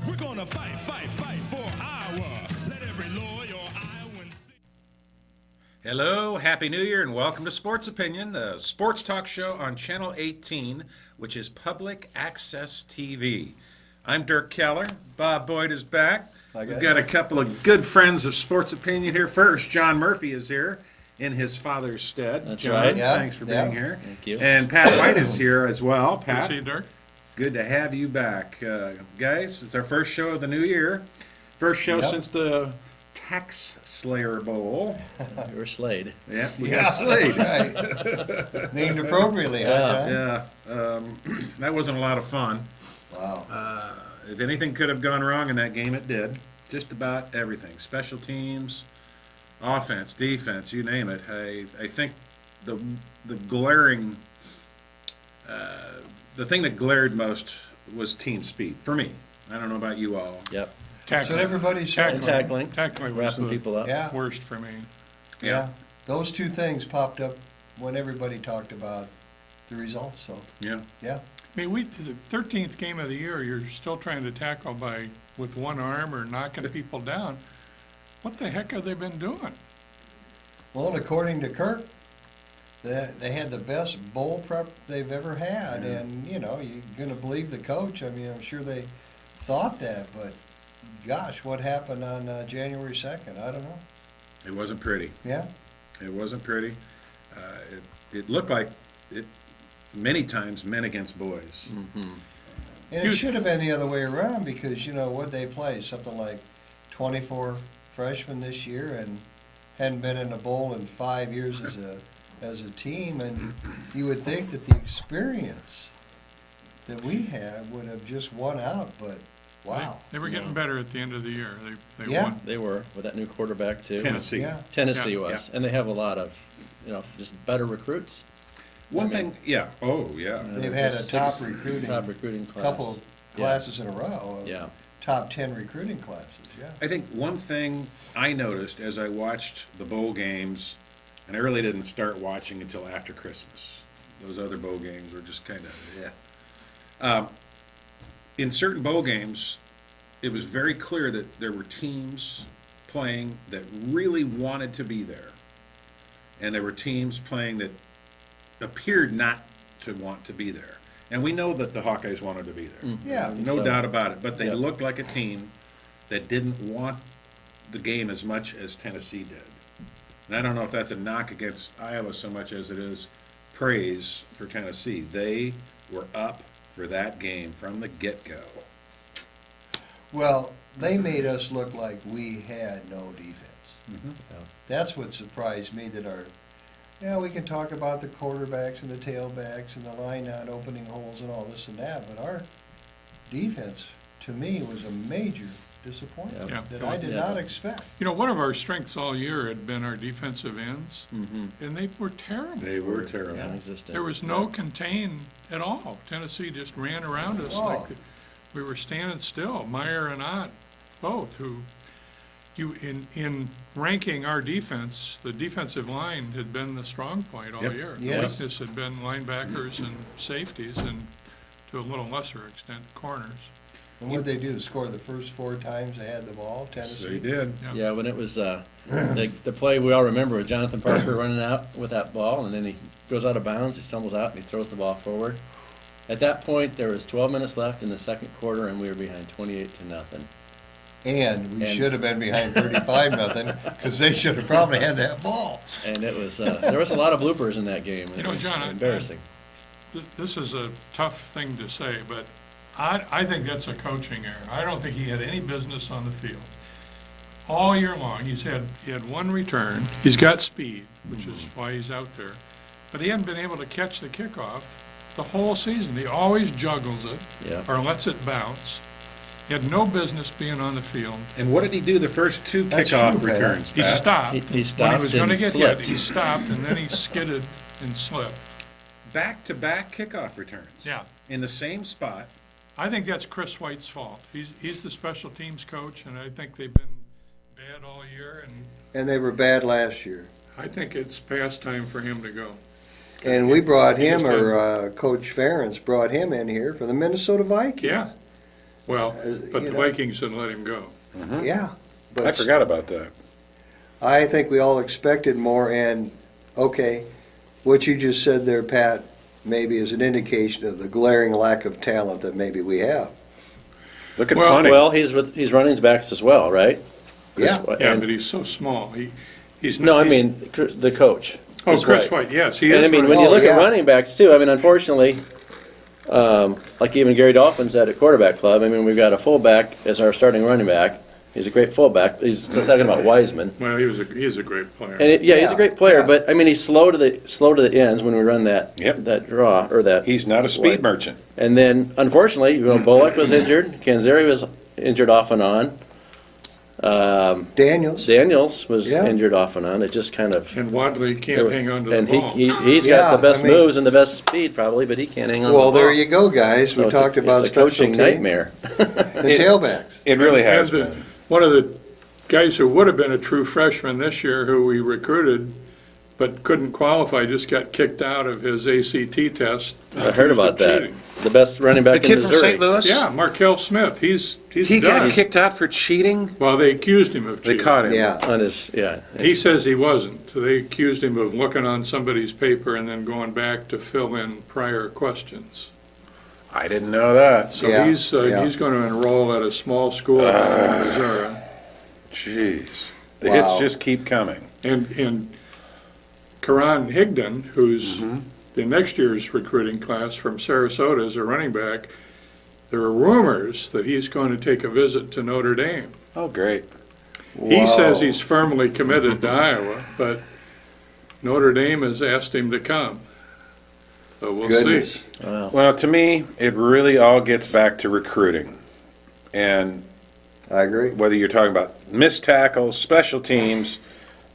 We're gonna fight for Iowa. Let every loyal Iowan see. Hello, Happy New Year, and welcome to Sports Opinion, the sports talk show on Channel 18, which is public access TV. I'm Dirk Keller. Bob Boyd is back. We've got a couple of good friends of Sports Opinion here. First, John Murphy is here in his father's stead. That's John, right. Yeah, thanks for being here. Thank you. And Pat White is here as well. Pat, See you, Dirk. good to have you back. Guys, it's our first show of the new year. First show Yep. since the Taxslayer Bowl. You were slayed. Yeah, we got slayed. Right. Named appropriately, huh? Yeah, that wasn't a lot of fun. Wow. If anything could have gone wrong in that game, it did. Just about everything. Special teams, offense, defense, you name it. I think the glaring, the thing that glared most was team speed, for me. I don't know about you all. Yep. That's what everybody's saying. Tackling. Tackling was Wrapping the people up. Yeah, worst for me. yeah. Those two things popped up when everybody talked about the results, so, Yeah. yeah. I mean, the 13th game of the year, you're still trying to tackle with one arm or knocking people down. What the heck have they been doing? Well, according to Kirk, they had the best bowl prep they've ever had, and, you know, you're gonna believe the coach. I mean, I'm sure they thought that, but gosh, what happened on January 2nd? I don't know. It wasn't pretty. Yeah, It wasn't pretty. It looked like it many times men against boys. Mm-hmm. and it should have been the other way around because, you know, what they play, something like 24 freshmen this year and hadn't been in a bowl in 5 years as a team, and you would think that the experience that we have would have just won out, but wow. They were getting better at the end of the year. They Yeah. won. They were, with that new quarterback, too. Tennessee. Yeah, Tennessee Yeah. was. And they have a lot of, just better recruits. One thing, yeah. Oh, yeah. they've had a top Top recruiting, recruiting class. couple of classes in a row, of Yeah. top 10 recruiting classes, yeah. I think one thing I noticed as I watched the bowl games, and I really didn't start watching until after Christmas. Those other bowl games were just kind of, yeah. In certain bowl games, it was very clear that there were teams playing that really wanted to be there. And there were teams playing that appeared not to want to be there. And we know that the Hawkeyes wanted to be there. Yeah. No So- doubt about it. But they Yep. looked like a team that didn't want the game as much as Tennessee did. And I don't know if that's a knock against Iowa so much as it is praise for Tennessee. They were up for that game from the get-go. Well, they made us look like we had no defense. Mhm. That's what surprised me, that we can talk about the quarterbacks and the tailbacks and the line not opening holes and all this and that, but our defense, to me, was a major disappointment Yeah. that I did Yeah. not expect. You know, one of our strengths all year had been our defensive ends, Mm-hmm. and they were terrible. They were terrible. Yeah. Non-existent. There was no contain at all. Tennessee just ran around us Oh. like we were standing still. Meyer and Ott, both, in ranking our defense, the defensive line had been the strong point all Yep. year. The Yes. weakness had been linebackers and safeties, and to a little lesser extent, corners. And what'd they do, score the first 4 times they had the ball, So Tennessee? they did. Yeah, when it was, the play we all remember with Jonathan Parker running out with that ball, and then he goes out of bounds, he stumbles out, and he throws the ball forward. At that point, there was 12 minutes left in the second quarter, and we were behind 28-0. And we And- should have been behind 35-0, because they should have probably had that ball. And it was, there was a lot of bloopers in that game. You know, It was John, embarrassing. This is a tough thing to say, but I think that's a coaching error. I don't think he had any business on the field. All year long, he had one return. He's got speed, which is why he's out there. But he hadn't been able to catch the kickoff the whole season. He always juggles it Yeah. or lets it bounce. He had no business being on the field. And what did he do the first two That's kickoff true, Pat. returns, He Pat? stopped. He stopped When he was going to and get slipped. hit, he stopped, and then he skidded and slipped. Back-to-back kickoff returns. Yeah. In the same spot. I think that's Chris White's fault. He's the special teams coach, and I think they've been bad all year, and And they were bad last year. I think it's past time for him to go. And we brought him, Just or Coach Ferentz brought him in here for the Minnesota Vikings. Yeah. Well, but you the know. Vikings didn't let him go. Yeah. But I forgot about that. I think we all expected more, and, okay, what you just said there, Pat, maybe is an indication of the glaring lack of talent that maybe we have. Look at Well- punting. Well, he's running backs as well, right? Yeah. Yeah, And- but he's so small. He's No, I he's- mean, the coach. Oh, Chris White, yes, he is. And I mean, when running. you look yeah. at running backs too, I mean, unfortunately, like even Gary Dolphin's at a quarterback club, I mean, we've got a fullback as our starting running back. He's a great fullback. He's talking about Wiseman. Well, he is a great player. And he's Yeah, a great player, yeah. but I mean, he's slow to the ends when we run that Yep. that draw or that. He's not a speed merchant. And then, unfortunately, Bullock was injured. Kanzeri was injured off and on. Daniels. Daniels was Yeah. injured off and on. It just kind of. And Wadley can't hang on to the And ball. he's Yeah, got the best I mean- moves and the best speed probably, but he can't hang on to the Well, ball. there you go, guys. So We it's a- talked about it's a coaching special team. nightmare. The tailbacks. It really And has the- been. One of the guys who would have been a true freshman this year, who we recruited but couldn't qualify, just got kicked out of his ACT test. I heard accused of about that. cheating. The best running The back in kid from Missouri. St. Louis? Yeah, Markel Smith, he's He done. got kicked out for cheating? Well, they accused him of They cheating. caught him. Yeah. On his, yeah. He says he wasn't. So they accused him of looking on somebody's paper and then going back to fill in prior questions. I didn't know that. So Yeah, he's yeah. going to enroll at a small school in Missouri. Jeez. The hits Wow. just keep coming. And Karan Higdon, who's the next year's recruiting class from Sarasota as a running back, there are rumors that he's going to take a visit to Notre Dame. Oh, great. He says Wow. he's firmly committed to Iowa, but Notre Dame has asked him to come. So we'll Goodness. see. Wow. Well, to me, it really all gets back to recruiting. And I agree. whether you're talking about missed tackles, special teams,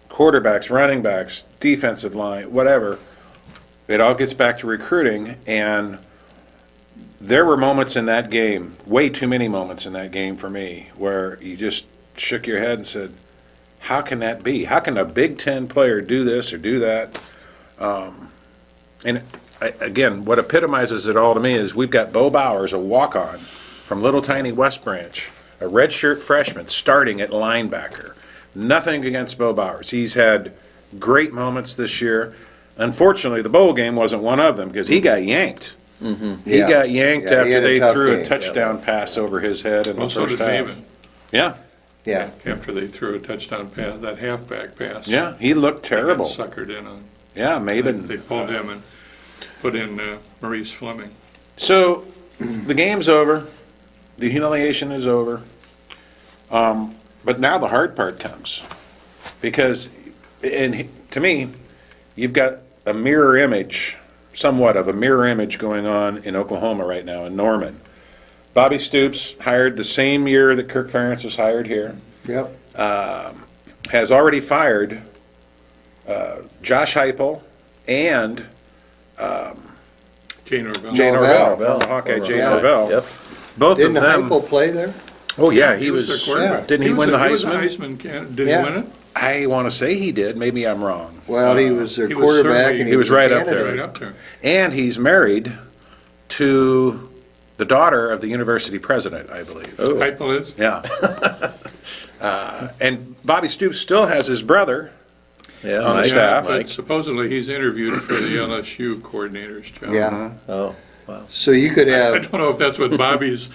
quarterbacks, running backs, defensive line, whatever, it all gets back to recruiting. And there were moments in that game, way too many moments in that game for me, where you just shook your head and said, how can that be? How can a Big Ten player do this or do that? Again, what epitomizes it all to me is we've got Bo Bowers, a walk-on from little tiny West Branch, a redshirt freshman starting at linebacker. Nothing against Bo Bowers. He's had great moments this year. Unfortunately, the bowl game wasn't one of them because he got yanked. He Yeah. got yanked Yeah, he after had a they tough threw a game. touchdown pass over his head in the Well, so first did half. David, Yeah, Yeah. after they threw a touchdown pass, that halfback pass. yeah, he looked They got terrible. suckered in on. Yeah, They maybe. pulled him and put in Maurice Fleming. So, the game's over, the humiliation is over, but now the hard part comes. Because, to me, you've got a mirror image, somewhat of a mirror image going on in Oklahoma right now, in Norman. Bobby Stoops, hired the same year that Kirk Ferentz was hired here, Yep. has already fired Josh Heupel and Jay Norvell. Jay Norvell. Norvell, from Hawkeye Jay Yeah. Norvell. Yep. Both Didn't of them. Heupel play there? Oh, yeah, he their was, quarterback. didn't he win the He was a Heisman? Heisman candidate. Did Yeah. he win it? I want to say he did, maybe I'm wrong. Well, he was their he was quarterback certainly- and He was a right up there. candidate. Right up there. And he's married to the daughter of the university president, I believe. Oh. Heupel is? Yeah. And Bobby Stoops still has his brother. Yeah. On the Mike. staff. But Mike. supposedly he's interviewed for the LSU coordinator's job. Yeah. Oh, wow. So you could I have, don't know if that's what Bobby's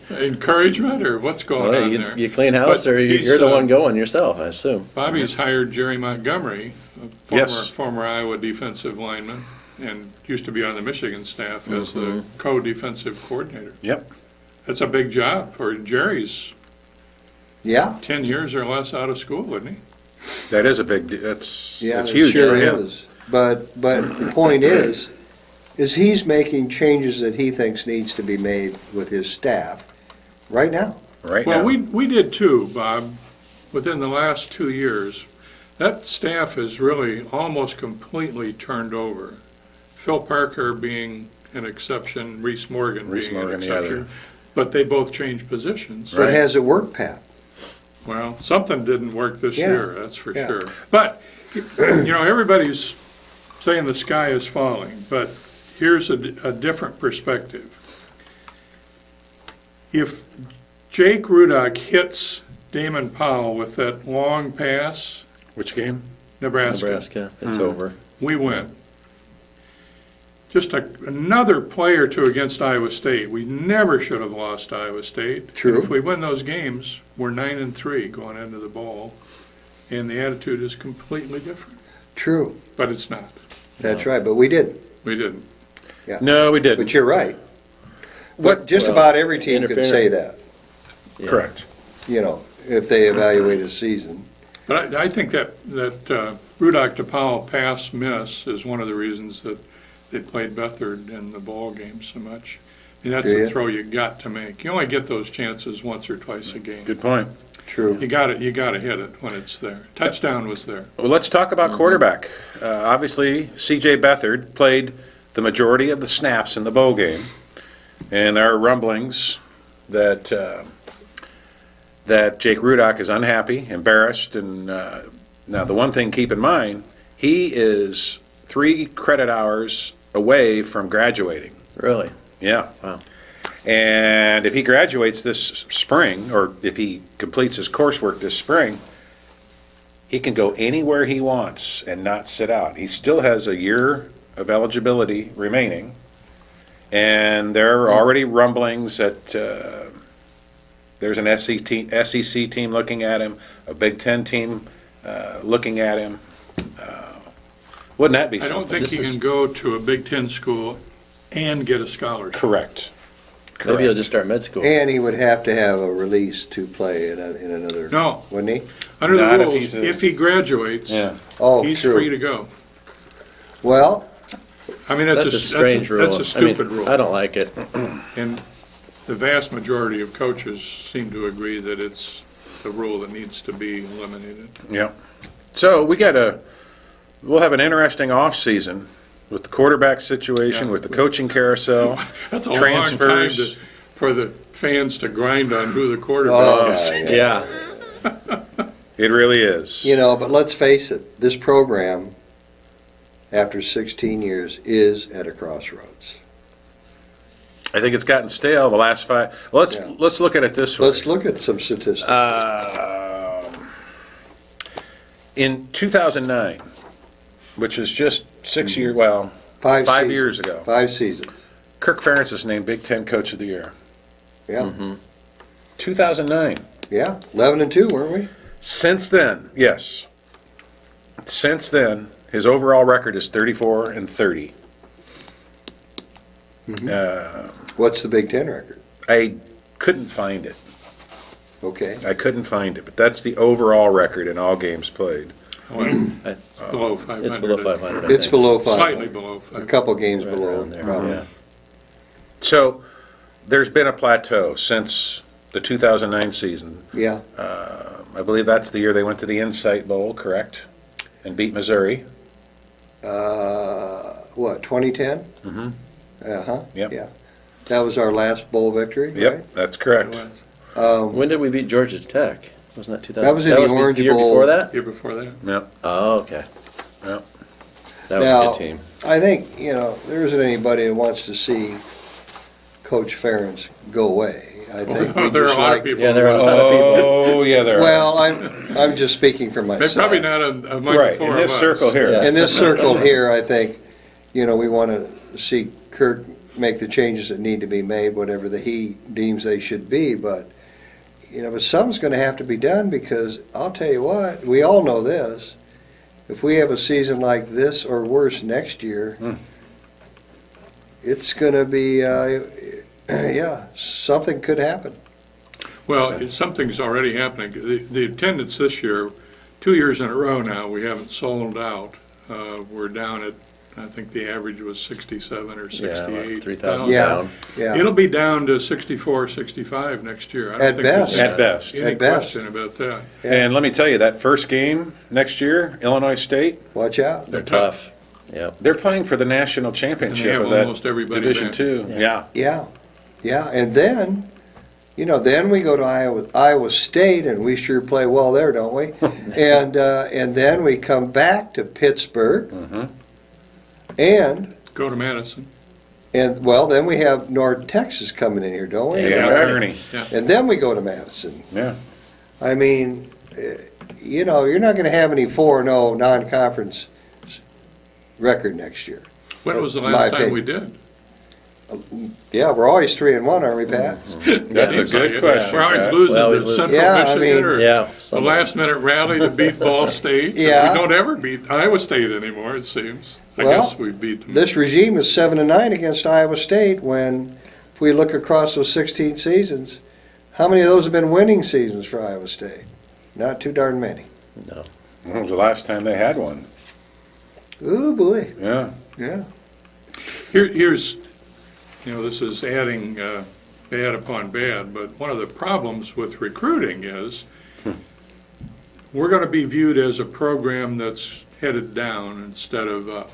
encouragement or what's going Well, on you, there. you clean house, But or he's, you're the one going yourself, I assume. Bobby's hired Jerry Montgomery, a Yes. former Iowa defensive lineman, and used to be on the Michigan staff as the co-defensive coordinator. Yep. That's a big job for Jerry's yeah, 10 years or less out of school, wouldn't he? That is a big, that's yeah, that's it huge sure for him. is. But the point is he's making changes that he thinks needs to be made with his staff. right now. right Well, now. we did too, Bob, within the last 2 years. That staff is really almost completely turned over. Phil Parker being an exception, Reese Morgan Reese being an Morgan, the other. exception. But they both changed positions. But has it worked, Pat? Well, something didn't work this Yeah, year, that's for yeah. sure. But, everybody's saying the sky is falling, but here's a different perspective. If Jake Rudock hits Damon Powell with that long pass, Which game? Nebraska, it's over. we win. Just another play or two against Iowa State. We never should have lost Iowa State. True. And if we win those games, we're 9-3 going into the bowl, and the attitude is completely different. True, But it's not. that's right, but we didn't. We didn't. No, we didn't. But you're right. But just Well, about every team could interference. say that, Yeah. Correct. if they evaluate a season. But I think that Rudock to Powell pass miss is one of the reasons that they played Bethard in the ball game so much. I mean, that's Do a you? throw you got to make. You only get those chances once or twice a game. Good point. True. You got to hit it when it's there. Touchdown was there. Well, let's talk about quarterback. Obviously, C.J. Beathard played the majority of the snaps in the bowl game, and there are rumblings that that Jake Rudock is unhappy, embarrassed, and now the one thing keep in mind, he is 3 credit hours away from graduating. Really? Yeah. Wow. And if he graduates this spring, or if he completes his coursework this spring, he can go anywhere he wants and not sit out. He still has a year of eligibility remaining, and there are already rumblings that there's an SEC team looking at him, a Big Ten team looking at him. Wouldn't that be I don't something? think he can go to a Big Ten school and get a scholarship. Correct. Maybe he'll just start med school. And he would have to have a release to play in another. No. Wouldn't he? Under the Not if rules, he's a- if he graduates, Yeah. Oh, he's true. free to go. Well, I mean, That's a strange rule. That's a stupid rule. I don't like it. And the vast majority of coaches seem to agree that it's the rule that needs to be eliminated. Yeah. So we'll have an interesting off-season with the quarterback situation, Yeah. with the coaching carousel, That's a long time transfers. for the fans to grind on who the quarterback is. Yeah. It really is. but let's face it, this program, after 16 years, is at a crossroads. I think it's gotten stale the last 5. Let's Yeah. let's look at it this way. Let's look at some statistics. In 2009, which is just 6 years, well, 5 5 seasons. years ago, 5 seasons. Kirk Ferentz is named Big Ten Coach of the Year. Yeah, 2009. yeah, 11-2, weren't we? Since then, yes. Since then, his overall record is 34-30. What's the Big Ten record? I couldn't find it. Okay. I couldn't find it, but that's the overall record in all games played. It's below 500. It's below 500. I It's think. below 5. Slightly below A 500. couple games Right below. around there, probably. yeah. So there's been a plateau since the 2009 season. Yeah, I believe that's the year they went to the Insight Bowl, correct? And beat Missouri. what, 2010? Mm-hmm. Uh-huh, Yep. yeah. That was our last bowl victory, right? Yep, that's correct. When did we beat Georgia Tech? Wasn't that 2000? That was in the Orange the year Bowl. before that? Year before that. Yep, Oh, okay. yep. That was Now, a good team. I think, there isn't anybody that wants to see Coach Ferentz go away. I think we There are just a lot of like, people. Yeah, there are a lot of people. Oh, yeah, there are. well, I'm just speaking for They're myself. probably not among the Right, four in of this us. circle here. Yeah. In this circle here, I think, we want to see Kirk make the changes that need to be made, whatever he deems they should be, but something's going to have to be done, because I'll tell you what, we all know this, if we have a season like this or worse next year, it's going to be, something could happen. Well, something's already happening. The attendance this year, 2 years in a row now, we haven't sold out. We're down at I think the average was 67 or Yeah, about 68. 3,000 Yeah, down. yeah. It'll be down to 64, 65 next year. I don't At think there's best. At best. Any At best. question about that. Yeah. And let me tell you, that first game next year, Illinois State, Watch out. They're tough. Yep. they're playing for the national championship have of that almost everybody Division back. Two. Yeah. Yeah. Yeah, and then, then we go to Iowa State, and we sure play well there, don't we? And then we come back to Pittsburgh, Mhm. and Go to Madison. well, then we have North Texas coming in here, don't we? Yeah, Kearney. And then we go to Madison. Yeah. I mean, you're not going to have any 4-0 non-conference record next year. When was the My last time we opinion. did? Yeah, we're always 3-1, aren't we, Pat? That's a Seems like good it. question. We're always Pat. losing Well, to always losing. Central Yeah, I Michigan mean- or Yeah. the last minute rally to beat Ball State. Yeah. We don't ever beat Iowa State anymore, it seems. I Well, guess we beat them. This regime is 7-9 against Iowa State when, if we look across those 16 seasons, how many of those have been winning seasons for Iowa State? Not too darn many. No. When was the last time they had one? Ooh, boy, Yeah. yeah. Here's, this is adding bad upon bad, but one of the problems with recruiting is we're going to be viewed as a program that's headed down instead of up.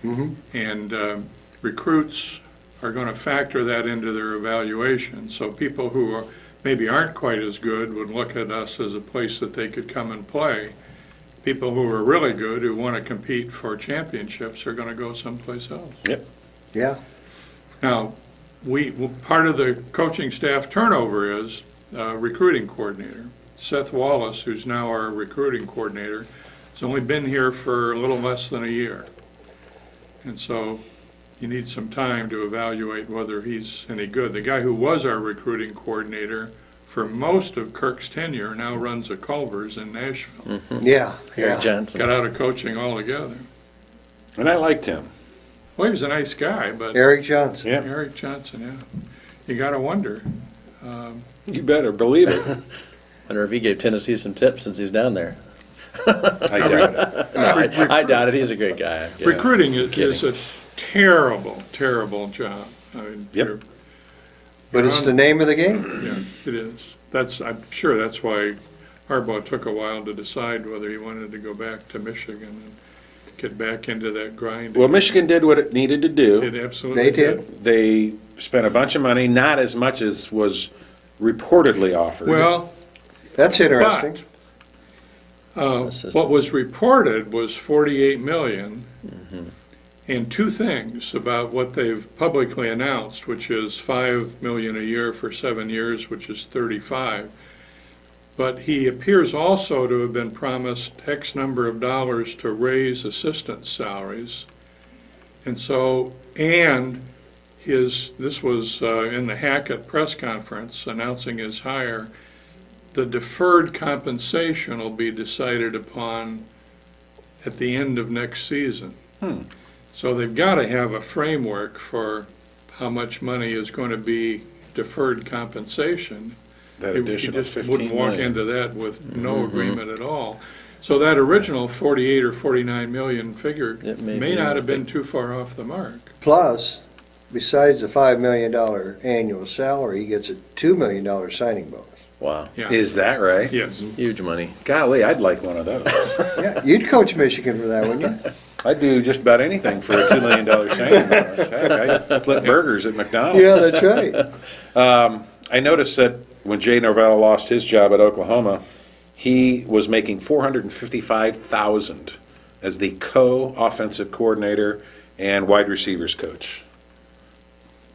Mhm. And recruits are going to factor that into their evaluation. So people who maybe aren't quite as good would look at us as a place that they could come and play. People who are really good, who want to compete for championships, are going to go someplace else. Yeah, Now, part of the coaching staff turnover is recruiting coordinator. Seth Wallace, who's now our recruiting coordinator, has only been here for a little less than a year. And so you need some time to evaluate whether he's any good. The guy who was our recruiting coordinator for most of Kirk's tenure now runs a Culver's in Nashville. yeah, Eric yeah. Johnson. Got out of coaching altogether. And I liked him. Well, he was a nice guy, but Eric Johnson. Yeah. Eric Johnson, yeah. You got to wonder. You better believe it. Wonder if he gave Tennessee some tips since he's down there. I doubt it. No, I doubt it. He's a great guy. Yeah. Recruiting is Kidding. a terrible, terrible job. I mean, Yep. But it's the name of the game. Yeah, it is. I'm sure that's why Harbaugh took a while to decide whether he wanted to go back to Michigan and get back into that grind. Well, Michigan did what it needed to do. It absolutely They did. They spent a bunch of money, not as much as was reportedly offered. Well, That's interesting. what was reported was 48 million. And two things about what they've publicly announced, which is 5 million a year for 7 years, which is 35. But he appears also to have been promised X number of dollars to raise assistant salaries. And so, this was in the Hackett press conference announcing his hire, the deferred compensation will be decided upon at the end of next season. So they've got to have a framework for how much money is going to be deferred compensation. That He additional just 15 wouldn't walk million. into that with no agreement at all. So that original 48 or 49 million figure It may may be, not I have been think. too far off the mark. Plus, besides the $5 million annual salary, he gets a $2 million signing bonus. Wow. Yeah, Is that right? yes. Huge money. Golly, I'd like one of those. Yeah, you'd coach Michigan for that, wouldn't you? I'd do just about anything for a $2 million signing bonus. Heck, I'd flip burgers at McDonald's. Yeah, that's right. I noticed that when Jay Norvell lost his job at Oklahoma, he was making $455,000 as the co-offensive coordinator and wide receivers coach.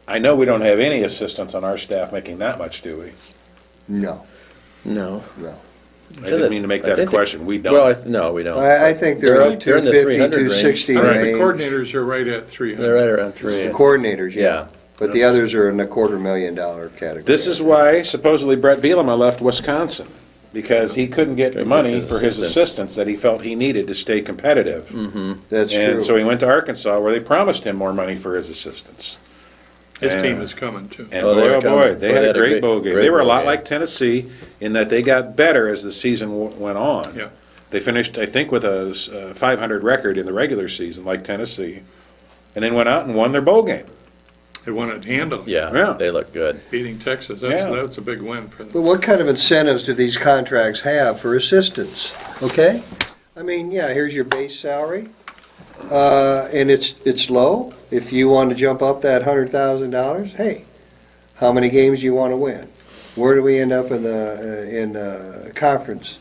I know we don't have any assistants on our staff making that much, do we? No, No. no. I didn't mean to make I that a think they- question. We don't. Well, no, we don't. I think they're in the They're in the 250, 300 range. 260 I think the range. coordinators are right at 300. They're right around three. The coordinators, yeah. Yeah. But the others are in the $250,000 category. This is why supposedly Brett Bielema left Wisconsin, because he couldn't get the Couldn't money get his for his assistants. assistants that he felt he needed to stay competitive. That's And true. so he went to Arkansas, where they promised him more money for his assistants. His And- team is coming too. And Oh, they boy, were oh boy, coming. they Boy, had they a great bowl game. They were a bowl lot game. like Tennessee in that they got better as the season went on. Yeah. They finished, I think, with a 500 record in the regular season, like Tennessee, and then went out and won their bowl game. They won it handily. Yeah, Yeah. they look good. Beating Texas, Yeah. that's a big win for But them. what kind of incentives do these contracts have for assistants, okay? I mean, yeah, here's your base salary, and it's low. If you want to jump up that $100,000, hey, how many games do you want to win? Where do we end up in the conference?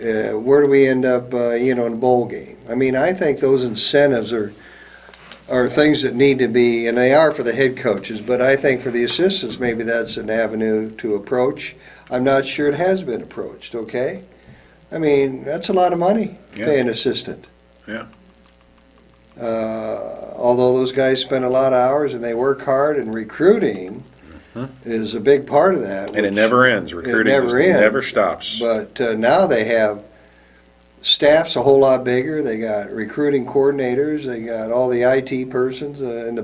Where do we end up, in a bowl game? I mean, I think those incentives are things that need to be, and they are for the head coaches, but I think for the assistants, maybe that's an avenue to approach. I'm not sure it has been approached, okay? I mean, that's a lot of money to Yeah. pay an assistant. Yeah. Although those guys spend a lot of hours and they work hard, and recruiting is a big part of that. And it which- never ends. Recruiting never ends. never stops. But now they have, staff's a whole lot bigger. They got recruiting coordinators, they got all the IT persons in the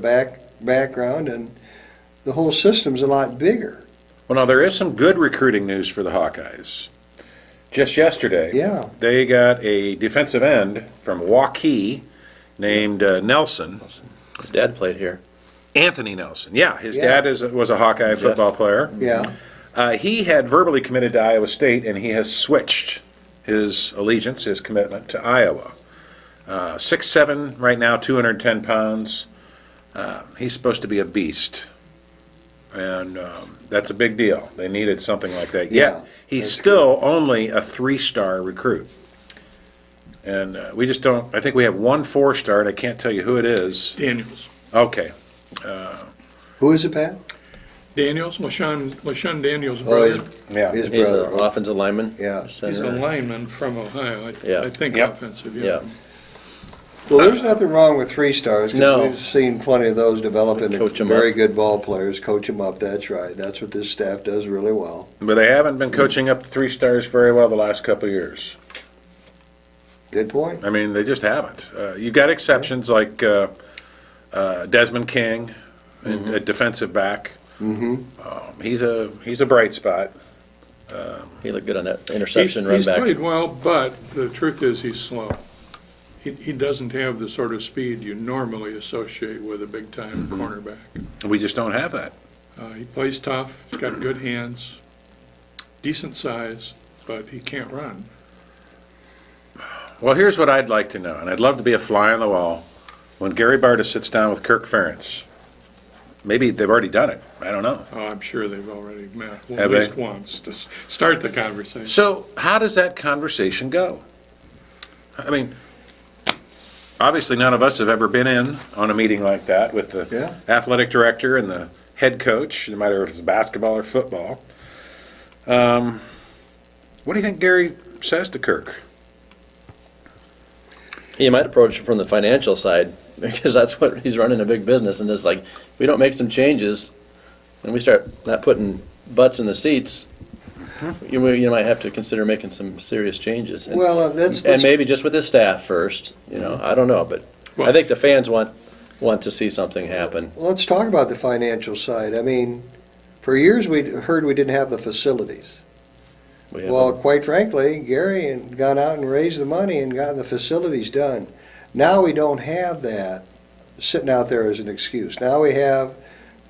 background, and the whole system's a lot bigger. Well, now, there is some good recruiting news for the Hawkeyes. Just yesterday, Yeah. they got a defensive end from Waukee named Nelson, His dad played here. Anthony Nelson. Yeah, his Yeah. dad was a Hawkeye football player. Yeah, He had verbally committed to Iowa State, and he has switched his allegiance, his commitment to Iowa. 6'7", right now, 210 pounds. He's supposed to be a beast. And that's a big deal. They needed something like that. Yeah, Yet, he's still only a 3-star recruit. And we just don't, I think we have one 4-star, and I can't tell you who it is. Daniels. Okay. who is it, Pat? Daniels, LaShawn Daniels' Oh, his, brother. Yeah. his He's brother. an offensive lineman. Yeah. He's Center. a lineman from Ohio, Yeah. I think Yep. offensive, Yeah. yeah. Well, there's nothing wrong with 3-stars, No. because we've seen plenty of those develop into Coach 'em very up. good ball players, coach them up, that's right. That's what this staff does really well. But they haven't been coaching up the 3-stars very well the last couple of years. Good point. I mean, they just haven't. You got exceptions like Desmond King at defensive back. Mm-hmm. He's a bright spot. He looked good on that interception run He's back. played well, but the truth is he's slow. He doesn't have the sort of speed you normally associate with a big-time cornerback. We just don't have that. He plays tough, he's got good hands, decent size, but he can't run. Well, here's what I'd like to know, and I'd love to be a fly on the wall when Gary Barta sits down with Kirk Ferentz. Maybe they've already done it. I don't know. Oh, I'm sure they've already met, well, Have at least they? once, to start the conversation. So how does that conversation go? I mean, obviously none of us have ever been in on a meeting like that with the Yeah. athletic director and the head coach, no matter if it's basketball or football. What do you think Gary says to Kirk? He might approach it from the financial side, because that's what, he's running a big business, and it's like, if we don't make some changes, and we start not putting butts in the seats, you might have to consider making some serious changes. And- Well, And maybe just with his staff first, I don't know, but I think the fans want to see something happen. let's talk about the financial side. I mean, for years we heard we didn't have the facilities. We have Well, quite frankly, Gary had gone out and raised the money and gotten the facilities done. Now we don't have that sitting out there as an excuse. Now we have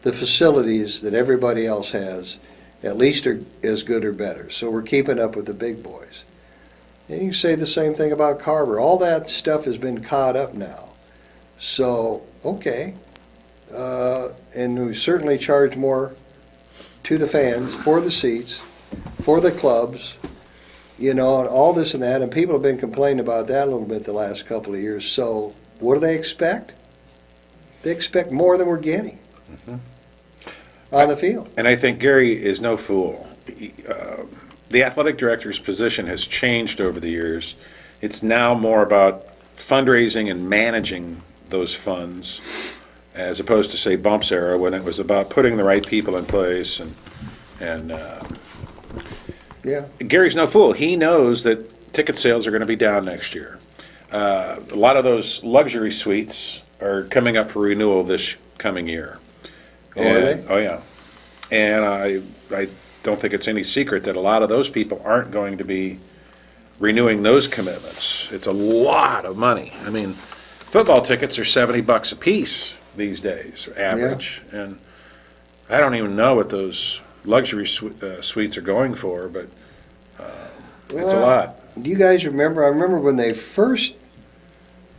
the facilities that everybody else has, at least are as good or better. So we're keeping up with the big boys. And you can say the same thing about Carver. All that stuff has been caught up now. So, okay. And we certainly charge more to the fans for the seats, for the clubs, and all this and that, and people have been complaining about that a little bit the last couple of years. So what do they expect? They expect more than we're getting on the field. And I think Gary is no fool. The athletic director's position has changed over the years. It's now more about fundraising and managing those funds, as opposed to, say, Bump's era, when it was about putting the right people in place. And Yeah. Gary's no fool. He knows that ticket sales are going to be down next year. A lot of those luxury suites are coming up for renewal this coming year. Oh, are they? Oh, yeah. And I don't think it's any secret that a lot of those people aren't going to be renewing those commitments. It's a lot of money. I mean, football tickets are $70 a piece these days, average. And I don't even know what those luxury suites are going for, but it's a Well, lot. Do you guys remember? I remember when they first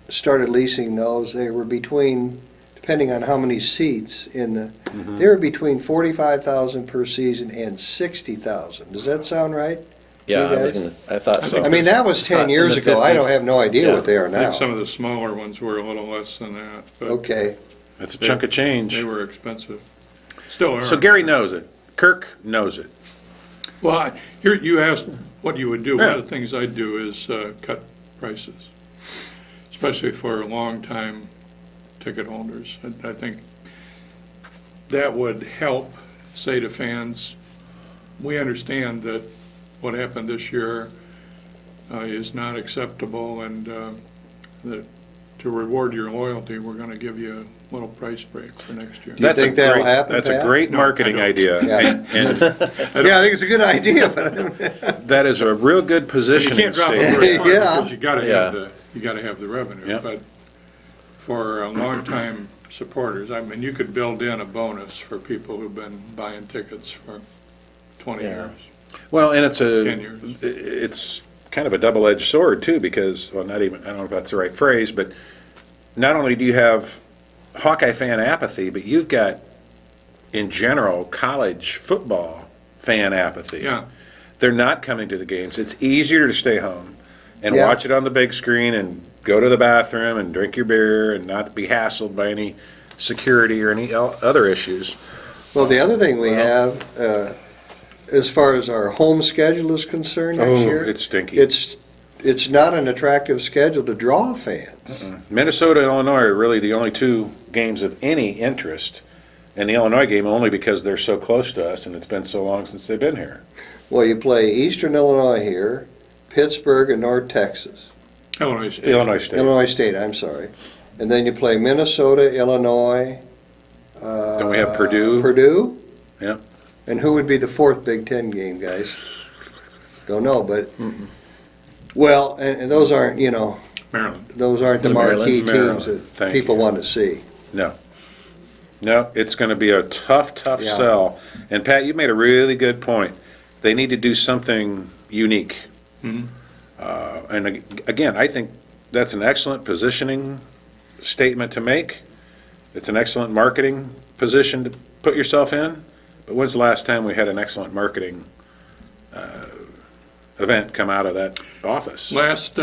started leasing those, they were between, depending on how many seats in the, they were between 45,000 per season and 60,000. Does that sound right? Yeah, You I was guys? gonna, I thought so. I mean, that was 10 In years the ago. I 50s. don't have no idea Yeah. what they are I think now. some of the smaller ones were a little less than that, but Okay. It's a chunk of change. they were expensive. Still are. So Gary knows it. Kirk knows it. Well, here, you asked what you would do. One Yeah. of the things I'd do is cut prices, especially for long-time ticket holders. I think that would help say to fans, we understand that what happened this year is not acceptable, and that to reward your loyalty, we're going to give you a little price break for next year. Do you think that'll happen, That's a Pat? great No, I marketing don't. idea. Yeah. And Yeah, I think it's a good idea, but that is a real good You positioning can't drop it statement. very far Yeah. because you gotta Yeah. have you gotta have the revenue. Yeah. But for longtime supporters, I mean, you could build in a bonus for people who've been buying tickets for 20 Yeah. years, Well, and 10 years. it's kind of a double-edged sword too, because, well, not even, I don't know if that's the right phrase, but not only do you have Hawkeye fan apathy, but you've got, in general, college football fan apathy. Yeah. They're not coming to the games. It's easier to stay home and Yeah. watch it on the big screen and go to the bathroom and drink your beer and not be hassled by any security or any other issues. well, the other thing we have, as far as our home schedule is concerned next Oh, year, it's stinky. it's not an attractive schedule to draw fans. Minnesota and Illinois are really the only two games of any interest, and the Illinois game only because they're so close to us and it's been so long since they've been here. Well, you play Eastern Illinois here, Pittsburgh, and North Texas. Illinois State. Illinois State. Illinois State, I'm sorry. And then you play Minnesota, Illinois. Don't we have Purdue? Purdue? Yeah. And who would be the fourth Big Ten game, guys? Don't know, but, well, and those aren't, Maryland. those aren't the Is it marquee Maryland? teams that Thank people you. want to see. No. No, it's going to be a tough Yeah. sell. And Pat, you made a really good point. They need to do something unique. And again, I think that's an excellent positioning statement to make. It's an excellent marketing position to put yourself in. But when's the last time we had an excellent marketing event come out of that office? Last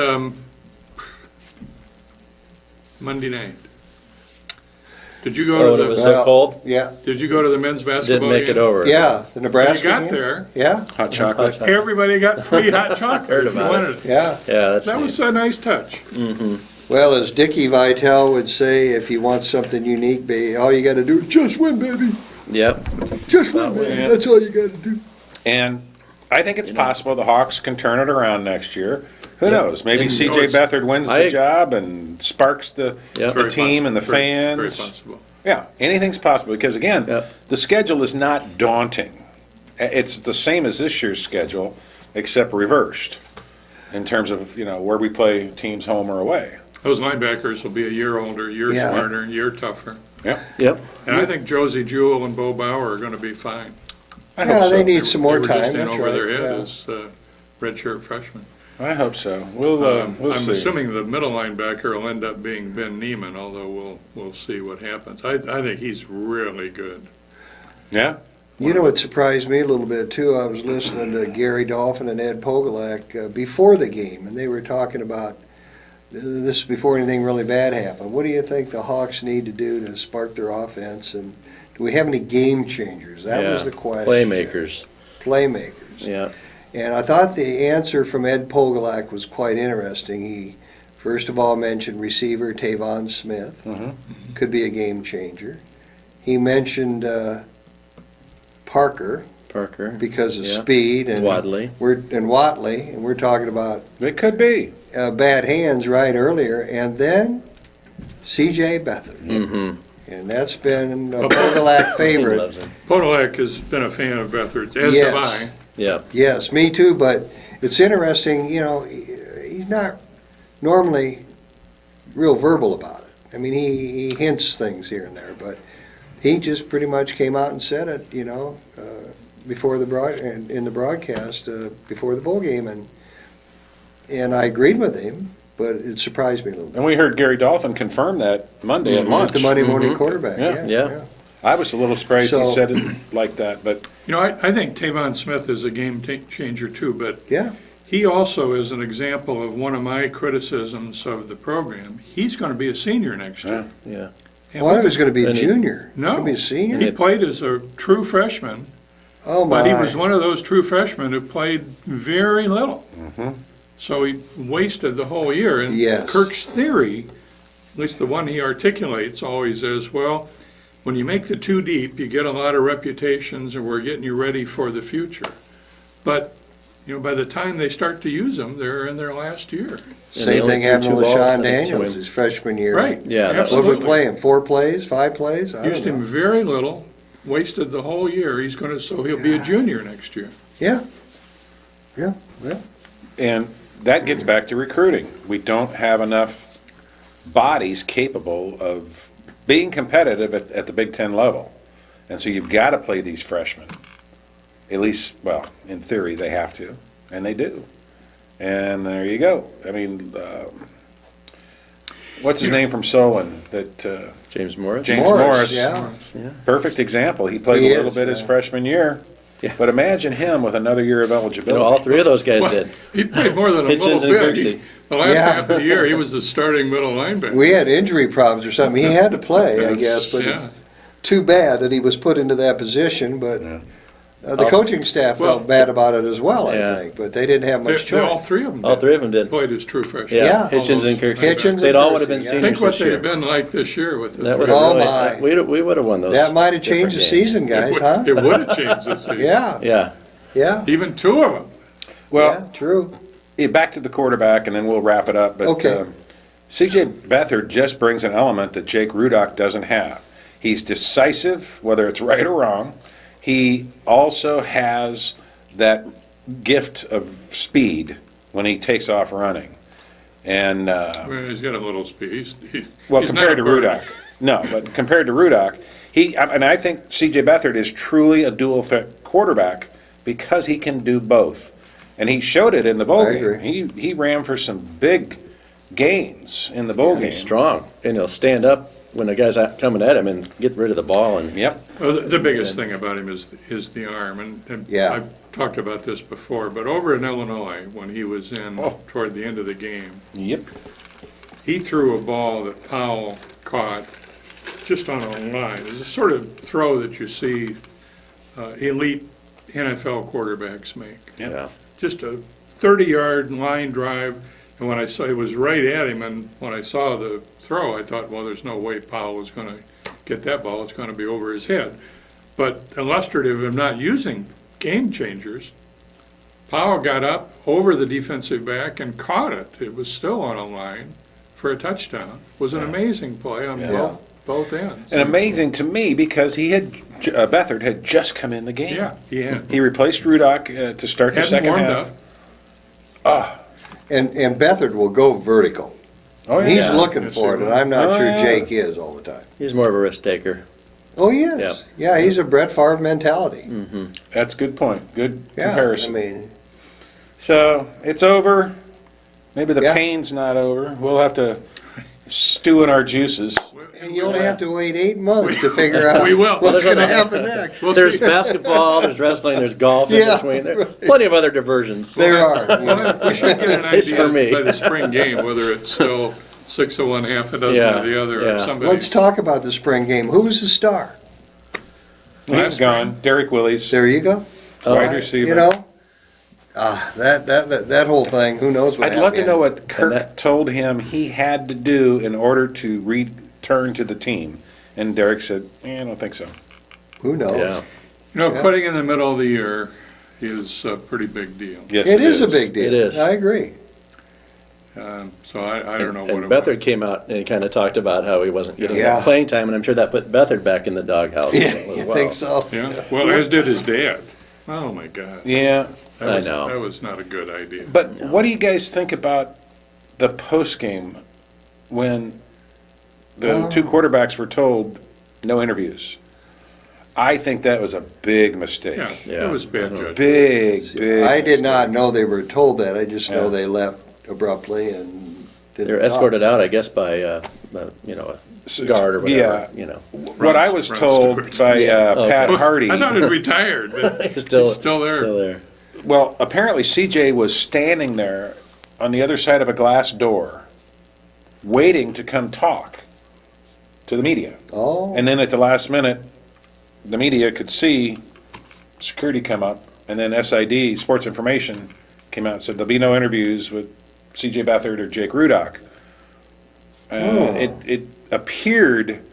Monday night. Did you Oh, go it to was the, so cold, Yeah, did you go to the men's basketball didn't make it game? over. yeah, the When Nebraska you got game? there, Yeah, Hot chocolate? everybody got free hot chocolate Heard if you about it. wanted it. yeah. Yeah, that's That neat. was a nice touch. Well, as Dickie Vitale would say, if you want something unique, all you got to do is just win, baby. Yep, Just win, About baby. win. That's all you got to do. And I think it's possible the Hawks can turn it around next year. Who knows? Maybe And- C.J. it's- Beathard wins I- the job and sparks the Yep. the team and the Very fans. possible. Yeah, anything's possible because again, Yep. the schedule is not daunting. It's the same as this year's schedule, except reversed in terms of where we play teams home or away. Those linebackers will be a year older, a year Yeah. smarter, a year tougher. Yeah, yep. And I think Josie Jewell and Bo Bauer are gonna be fine. I Yeah, hope they so. need some more They were just time, in that's over their right, head yeah. as redshirt freshmen. I hope so. We'll I'm see. assuming the middle linebacker will end up being Ben Neiman, although we'll see what happens. I think he's really good. Yeah, You know what surprised me a little bit too? I was listening to Gary Dolphin and Ed Pogulak before the game, and they were talking about this is before anything really bad happened. What do you think the Hawks need to do to spark their offense? And do we have any game changers? That was Yeah. the question. Playmakers, Playmakers. yeah. And I thought the answer from Ed Pogulak was quite interesting. He, first of all, mentioned receiver Tavon Smith. Could be a game changer. He mentioned Parker Parker. because of Yeah. speed and Wadley. Watley, and we're talking about it could be. bad hands right earlier, and then C.J. Beathard, Mm-hmm. and that's been a Pogulak favorite. Podolak has been a fan of Beathard's, as Yes. have I. Yep. Yes, me too, but it's interesting, you know, he's not normally real verbal about it. I mean, he hints things here and there, but he just pretty much came out and said it, you know, before the in the broadcast, before the bowl game, and I agreed with him, but it surprised me a little bit. And we heard Gary Dolphin confirm that Monday at lunch. With the Monday morning quarterback, Yeah. Yeah. I was a little surprised he So- said it like that, but You know, I think Tavon Smith is a game changer too, but Yeah, he also is an example of one of my criticisms of the program. He's going to be a senior next year. Yeah. And well, I was gonna be a And he- junior. No. Gonna be a senior? He played as a true freshman, Oh, my. but he was one of those true freshmen who played very little. Mm-hmm. So he wasted the whole year. And Yes. Kirk's theory, at least the one he articulates always is, well, when you make the two deep, you get a lot of reputations and we're getting you ready for the future. But, you know, by the time they start to use them, they're in their last year. And they Same only thing threw happened 2 with balls, I Sean think, to Daniels him. his freshman year. Right. Yeah, that was- What absolutely. we play him? 4 plays, 5 plays? I Used don't him know. very little, wasted the whole year. So he'll be a junior next year. Yeah. Yeah, yeah. and that gets back to recruiting. We don't have enough bodies capable of being competitive at the Big Ten level. And so you've got to play these freshmen. At least, well, in theory, they have to, and they do. And there you go. I mean, what's his name from Solon? James Morris. James Morris. Yeah. Perfect example. He played He a little is, bit his yeah. freshman year. Yeah. But imagine him with another year of You eligibility. know, all 3 of those guys Well, did. He played more than a little Hitchens and bit. Kirksey. The last Yeah. half of the year, he was the starting middle linebacker. We had injury problems or something. He had to play, I guess, but Yeah. it's too bad that he was put into that position, but Yeah. the coaching staff Well, felt bad about it as well, Yeah. I think, but they didn't have much All choice. 3 of them All did. 3 of them did. Played as true freshmen. Yeah, Yeah. All Hitchens and those Kirksey. Hitchens They'd and all would have been Kirksey, yeah. seniors Think what this they'd have year. been like this year with the That would three. have Oh, really, my. we would have won those. That might have changed the different games. season, guys, It huh? would have changed the season. Yeah, Yeah. yeah, Even 2 of them. Well, yeah, true. back to the quarterback, and then we'll wrap it up. But Okay. C.J. Beathard just brings an element that Jake Rudock doesn't have. He's decisive, whether it's right or wrong. He also has that gift of speed when he takes off running. And Well, he's got a little speed. well, he's compared to not a bird. Rudock, no, but compared to Rudock, and I think C.J. Beathard is truly a dual threat quarterback because he can do both, and he showed it in the bowl I game. agree. He ran for some big gains in the bowl game. He's strong, and he'll stand up when the guy's coming at him and get rid of the ball. And Yep. Well, the biggest thing about him is the arm, and Yeah. I've talked about this before, but over in Illinois, when he was in Oh. toward the end of the game, Yep. he threw a ball that Powell caught just on a line. It's a sort of throw that you see elite NFL quarterbacks make. yeah, Just a 30-yard line drive, and when I saw, it was right at him, and when I saw the throw, I thought, well, there's no way Powell was going to get that ball. It's going to be over his head. But illustrative of not using game changers, Powell got up over the defensive back and caught it. It was still on a line for a touchdown. It was an amazing play on both ends. And amazing to me because Beathard had just come in the game. Yeah, he had. He replaced Rudock to start the Hadn't second warmed half. up. And Beathard will go vertical. Oh, yeah. He's Yeah. looking Yes, for he it, and will. I'm not Oh, sure yeah. Jake is all the time. he's more of a risk taker. Oh, he is. Yeah. Yeah, he's a Brett Favre mentality. That's a good point. Good Yeah, comparison. I mean, So it's over. Maybe the Yeah. pain's not over. We'll have to stew in our juices. and you only have to wait 8 months to figure out We will. what's Well, going to there's happen next. We'll There's see. basketball, there's wrestling, there's golf in Yeah, between. There right. plenty of other diversions. There are. Well, we should get an It's for me. idea by the spring game, whether it's still 6 of one, half a dozen Yeah, of the other, yeah. or somebody. Let's talk about the spring game. Who was the star? He's Last gone. Derek Willis, There you go. wide receiver. You know, that whole thing. Who knows what I'd love to happened. know what Kirk that- told him he had to do in order to return to the team. And Derek said, I don't think so. Who knows? Yeah. You know, Yeah. quitting in the middle of the year is a pretty big deal. Yes, It is a big deal. It is. I agree. So I don't know what And it was. Beathard came out and kind of talked about how he wasn't getting Yeah. that playing time, and I'm sure that put Beathard back in the doghouse Yeah, as you well. think so? Yeah, well, as did his dad. Oh, my God. Yeah. I know. That was not a good idea. But what do you guys think about the post game when the two quarterbacks were told no interviews? I think that was a big mistake. Yeah, Yeah. that was bad judgment. Big. I did not know they were told that. I just know Yeah. they left abruptly and didn't They were talk. escorted out, I guess, by, a guard or whatever, What I was Ron told Stewart. by Okay. Pat Hardy. I thought he'd retired, but He's still there. Still there. Well, apparently CJ was standing there on the other side of a glass door, waiting to come talk to the media. Oh, And then at the last minute, the media could see security come up, and then SID, Sports Information, came out and said there'll be no interviews with CJ Beathard or Jake Rudock. It appeared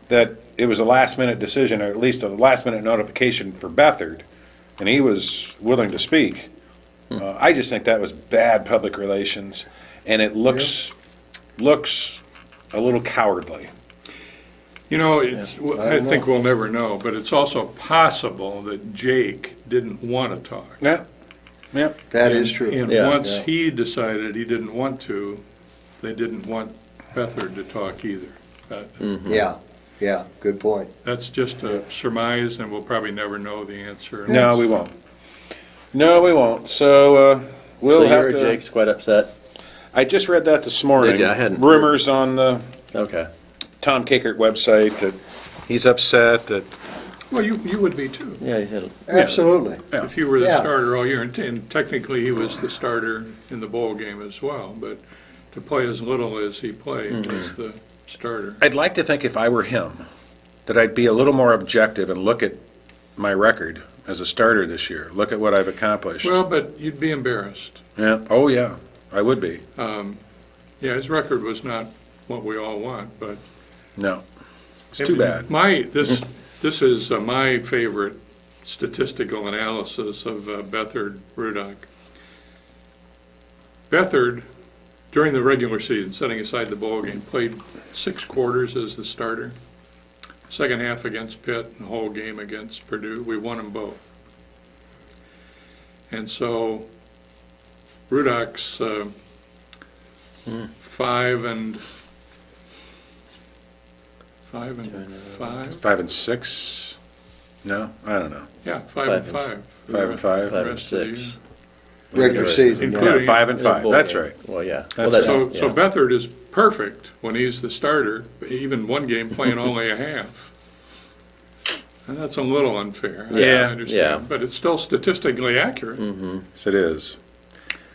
that it was a last-minute decision, or at least a last-minute notification for Beathard, and he was willing to speak. I just think that was bad public relations, and it looks a little cowardly. You know, I think we'll never know, but it's also possible that Jake didn't want to talk. Yeah, yeah. that is true. And Yeah. once he decided he didn't want to, they didn't want Beathard to talk either. Yeah, good point. That's just a surmise, and we'll probably never know the answer. No, we won't. No, we won't. So we'll So you have heard to. Jake's quite upset? I just read that this morning. Did you? I hadn't. Rumors on the Okay. Tom Kakert website that he's upset that. Well, you would be too, Yeah, he had Absolutely. Yeah. if you were the Yeah. starter all year. And technically, he was the starter in the bowl game as well, but to play as little as he played as the starter. I'd like to think if I were him, that I'd be a little more objective and look at my record as a starter this year. Look at what I've accomplished. Well, but you'd be embarrassed. Yeah. Oh yeah, I would be. Yeah, his record was not what we all want, but. No, it's too bad. This is my favorite statistical analysis of Beathard Rudock. Beathard, during the regular season, setting aside the bowl game, played 6 quarters as the starter. Second half against Pitt, and the whole game against Purdue. We won them both. And so Rudock's 5 and 5. 5 and 6. No, I don't know. Yeah, 5 5 and and 5. 5 and 5. 5 and Rest of the 6. Regular season, Yeah, Including- 5 and 5. Bowl That's game. right. Well, yeah. That's Well, So yeah. Beathard is perfect when he's the starter, even one game playing only a half. And that's a little unfair. I Yeah. understand, Yeah. but it's still statistically accurate. Yes, it is.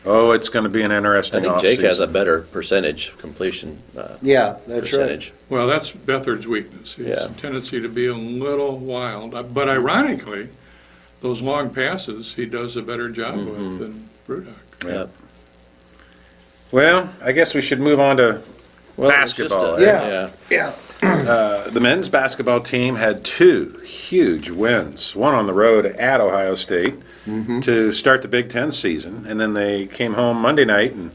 Oh, it's going to be an I interesting think offseason. Jake has a better percentage completion Yeah, that's right. percentage. Well, that's Beathard's weakness. His Yeah. tendency to be a little wild. But ironically, those long passes, he does a better job with than Rudock. Yeah. Well, I guess we should move on to Well, it's just basketball. a- Yeah. the men's basketball team had 2 huge wins. One on the road at Ohio State to start the Big Ten season, and then they came home Monday night and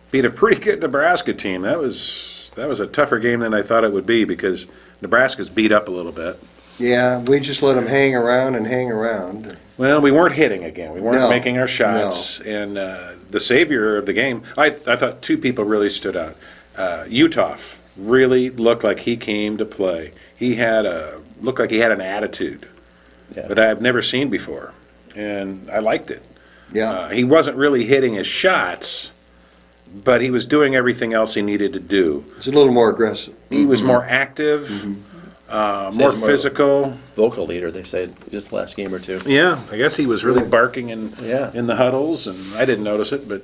beat a pretty good Nebraska team. That was a tougher game than I thought it would be because Nebraska's beat up a little bit. Yeah, we just let them hang around and hang around. Well, we weren't hitting again. We weren't No, making our shots. And the savior of the game, I thought 2 people really stood out. Utah really looked like he came to play. He looked like he had an attitude Yeah. that I've never seen before, and I liked it. Yeah, He wasn't really hitting his shots, but he was doing everything else he needed to do. it's a little more aggressive. He was more active, more Says more- physical. Vocal leader, they said, just the last game or two. Yeah, I guess he was really barking Yeah. in the huddles, and I didn't notice it, but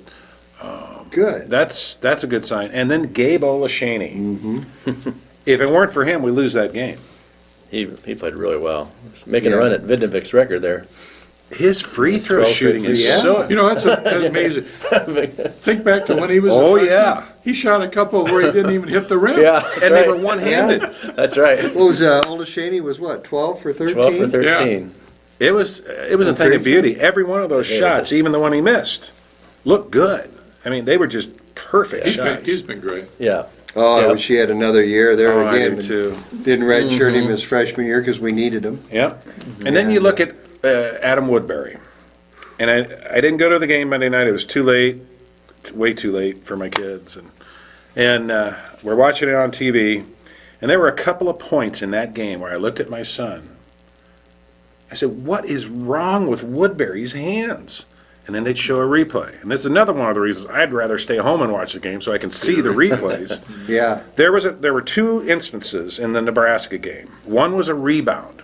Good. that's a good sign. And then Gabe Olashaney. If it weren't for him, we lose that game. He played really well. He's making a Yeah. run at Vidovic's record there. His free throw 12 shooting is yeah. so. You know, that's amazing. Think back to when he was a Oh, freshman. yeah. He shot a couple where he didn't even hit the rim. Yeah, that's And they right. were one-handed. That's right. What was Olashaney was what, 12 for 13? 12 for 13. It was a thing of beauty. Every one of those Yeah, shots, just- even the one he missed, looked good. I mean, they were just perfect shots. He's been great. Yeah. Oh, I Yeah. wish he had another year there Oh, I again. do too. Didn't redshirt him his freshman year because we needed him. Yep. And then you look at Adam Woodbury. And I didn't go to the game Monday night. It was too late, way too late for my kids. And we're watching it on TV. And there were a couple of points in that game where I looked at my son. I said, what is wrong with Woodbury's hands? And then they'd show a replay. And this is another one of the reasons I'd rather stay home and watch the game so I can see the replays. Yeah. There were two instances in the Nebraska game. One was a rebound.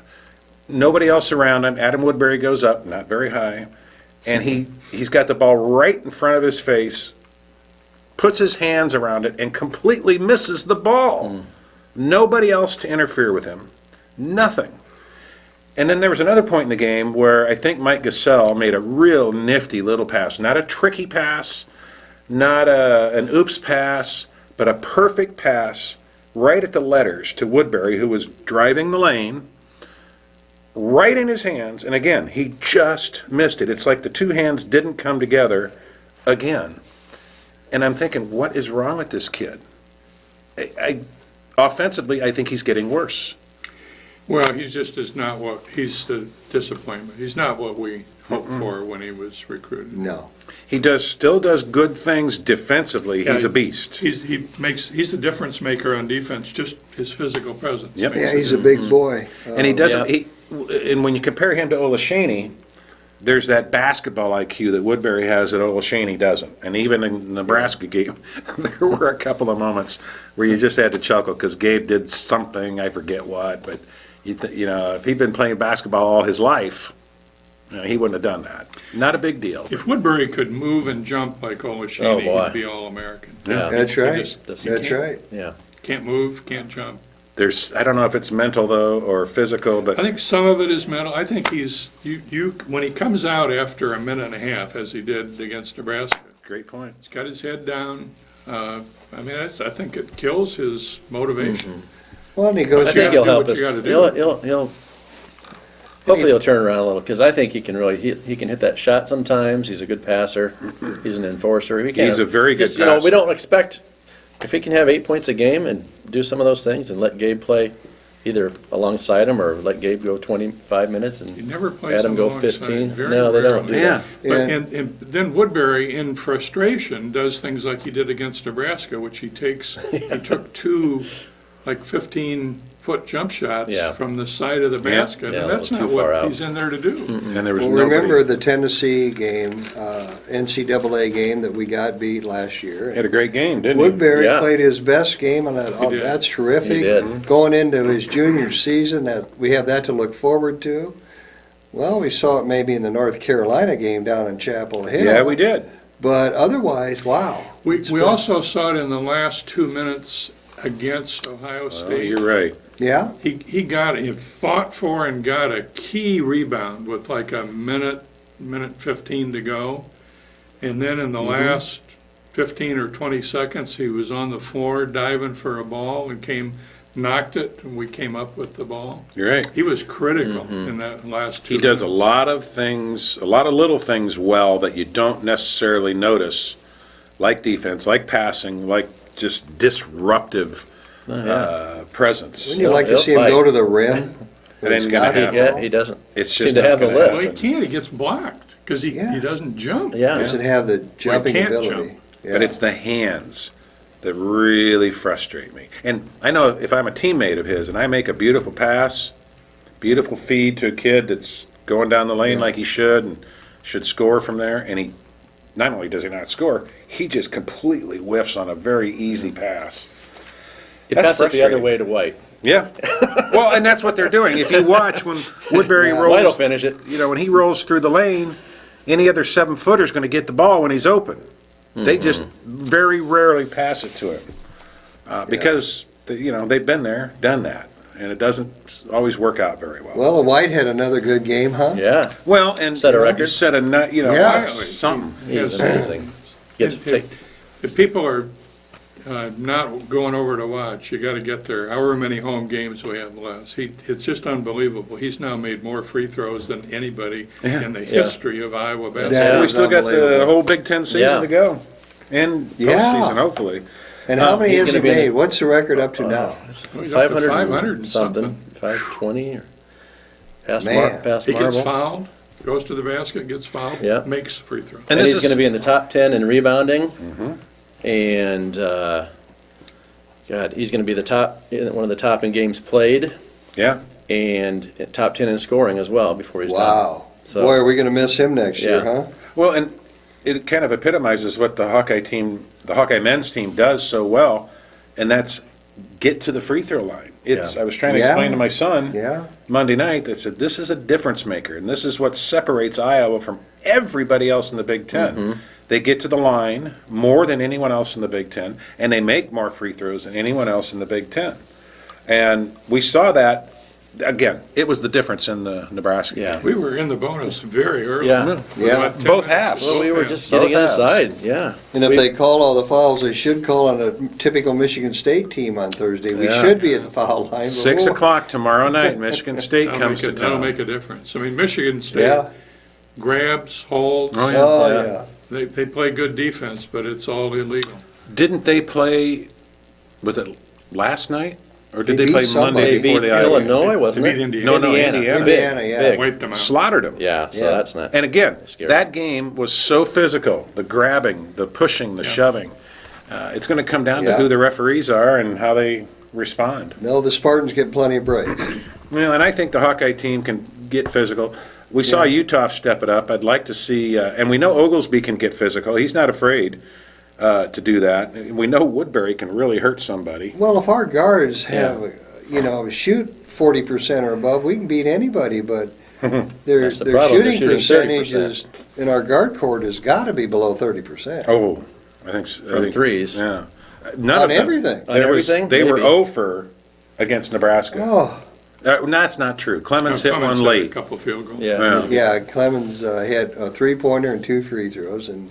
Nobody else around him. Adam Woodbury goes up, not very high, and he's got the ball right in front of his face, puts his hands around it, and completely misses the ball. Nobody else to interfere with him. Nothing. And then there was another point in the game where I think Mike Gasell made a real nifty little pass. Not a tricky pass, not an oops pass, but a perfect pass right at the letters to Woodbury, who was driving the lane, right in his hands. And again, he just missed it. It's like the two hands didn't come together again. And I'm thinking, what is wrong with this kid? Offensively, I think he's getting worse. Well, he's he's the disappointment. He's not what we hoped for when he was recruited. No. He still does good things defensively. He's a beast. He's the difference maker on defense, just his physical presence. Yep. makes Yeah, a he's a difference. big boy. And he doesn't, Yeah. and when you compare him to Olashaney, there's that basketball IQ that Woodbury has that Olashaney doesn't. And even in the Nebraska game, there were a couple of moments where you just had to chuckle because Gabe did something, I forget what, but if he'd been playing basketball all his life, he wouldn't have done that. Not a big deal. If Woodbury could move and jump like Oh, Olashaney, boy. he'd be All-American. Yeah. That's right. just- That's right. Yeah. Can't move, can't jump. I don't know if it's mental though or physical, but I think some of it is mental. I think when he comes out after a minute and a half, as he did against Nebraska, great point. he's got his head down. I think it kills his motivation. Well, and he I goes think gotta he'll do help what us. you gotta do. He'll hopefully he'll turn around a little because I think he can really he can hit that shot sometimes. He's a good passer. He's an enforcer. He's a very good we passer. don't expect if he can have 8 points a game and do some of those things and let Gabe play either alongside him or let Gabe go 25 minutes He and never plays Adam him go alongside, 15. very No, they don't rarely. do that. Yeah. But, Yeah. and then Woodbury, in frustration, does things like he did against Nebraska, which he took two, 15-foot jump shots Yeah. from the side of the basket. Yeah, a And that's little not too far what out. he's in there to do. And there was Well, nobody. remember the Tennessee game, NCAA game that we got beat last year? He had a great game, didn't he? Woodbury Yeah. played his best game on that. He did. That's terrific. He did. Going into his junior season, that we have that to look forward to. Well, we saw it maybe in the North Carolina game down in Chapel Hill. Yeah, we did. But otherwise, wow. We It's been- also saw it in the last 2 minutes against Ohio Oh, State. you're right. Yeah, He fought for and got a key rebound with a minute 15 to go. And then in the last 15 or 20 seconds, he was on the floor diving for a ball and knocked it, and we came up with the ball. You're right. He was critical in that last 2 He does a minutes. lot of things, a lot of little things well that you don't necessarily notice, like defense, like passing, like just disruptive presence. wouldn't you like to he'll see him fight. go to the rim? It ain't gonna happen. Yeah, he doesn't It's seem just to not have the gonna lift. Well, he can't, he gets blocked, because he Yeah. doesn't jump. Yeah. Doesn't have the jumping can't ability. jump. Yeah. But it's the hands that really frustrate me. And I know if I'm a teammate of his and I make a beautiful pass, beautiful feed to a kid that's going down the lane Yeah. like he should and should score from there, and he not only does he not score, he just completely whiffs on a very easy pass. He That's passed it the other frustrating. way to White. Yeah. Well, and that's what they're doing. If you watch when Woodbury Yeah. White will rolls, finish it. when he rolls through the lane, any other 7-footer's going to get the ball when he's open. They just very rarely pass it to him because they've been there, done that, and it doesn't always work out very well. Well, and White had another good game, huh? Yeah. Well, and Set a he record? set a Yeah. that's something. He's Yes. amazing. Gets to take. If people are not going over to watch, you gotta get there, however many home games we have left. It's just unbelievable. He's now made more free throws than anybody in the history of Iowa That basketball. We is still got the unbelievable. whole Big Ten season Yeah. to go, and Yeah. postseason hopefully. And how many he's has he gonna be in made? the- What's the record up to now? Well, he's up to 500 500 and something. something. 520 or Man. Pass He gets marble. fouled, goes to the basket, gets fouled, Yeah. makes free throw. And this he's is- going to be in the top 10 in rebounding. And, God, he's going to be one of the top in games played Yeah. and top 10 in scoring as well before he's done. Wow. So- Boy, are we gonna miss him next year, Yeah. huh? Well, and it kind of epitomizes what the Hawkeye team, the Hawkeye men's team does so well, and that's get to the free throw line. It's, Yeah. I was trying to Yeah. explain to my son Yeah. Monday night that said, this is a difference maker, and this is what separates Iowa from everybody else in the Big Ten. They get to the line more than anyone else in the Big Ten, and they make more free throws than anyone else in the Big Ten. And we saw that, again, it was the difference in the Nebraska Yeah. game. We were in the bonus very early. Yeah. With Yeah. about 10 Both minutes. halves. Well, we were Both just Both getting halves. inside, yeah. And if We- they call all the fouls, they should call on a typical Michigan State team on Thursday. We Yeah. should be at the foul line. but 6 we'll- o'clock tomorrow night, Michigan State That'll comes make to that'll town. make a difference. I mean, Michigan State Yeah. grabs, holds, Oh, yeah. Oh, Yeah. yeah. they play good defense, but it's all illegal. Didn't they play, was it last night? Or did They they play beat somebody. Monday They before beat the Iowa game? Illinois, wasn't They it? beat Indiana. No, no, Indiana. Big, Indiana, yeah. big. Wiped them out. Slaughtered them. Yeah, so Yeah. that's not. And again, Scary. that game was so physical, the grabbing, the pushing, the shoving. It's going to come down to Yeah. who the referees are and how they respond. No, the Spartans get plenty of breaks. Well, and I think the Hawkeye team can get physical. We saw Utah step it up. I'd like to see, and we know Oglesby can get physical. He's not afraid to do that. We know Woodbury can really hurt somebody. Well, if our guards have, shoot 40% or above, we can beat anybody, but their That's the their problem. They're shooting shooting percentage 30%. is, in our guard court has got to be below 30%. Oh, I think so. From threes. Yeah. None On of them. everything. On There was- everything? They were Maybe. 0 for against Nebraska. Oh, That's not true. Clemens hit Clemens one had late. A couple field goals. Yeah. yeah, Clemens had a three-pointer and 2 free throws, and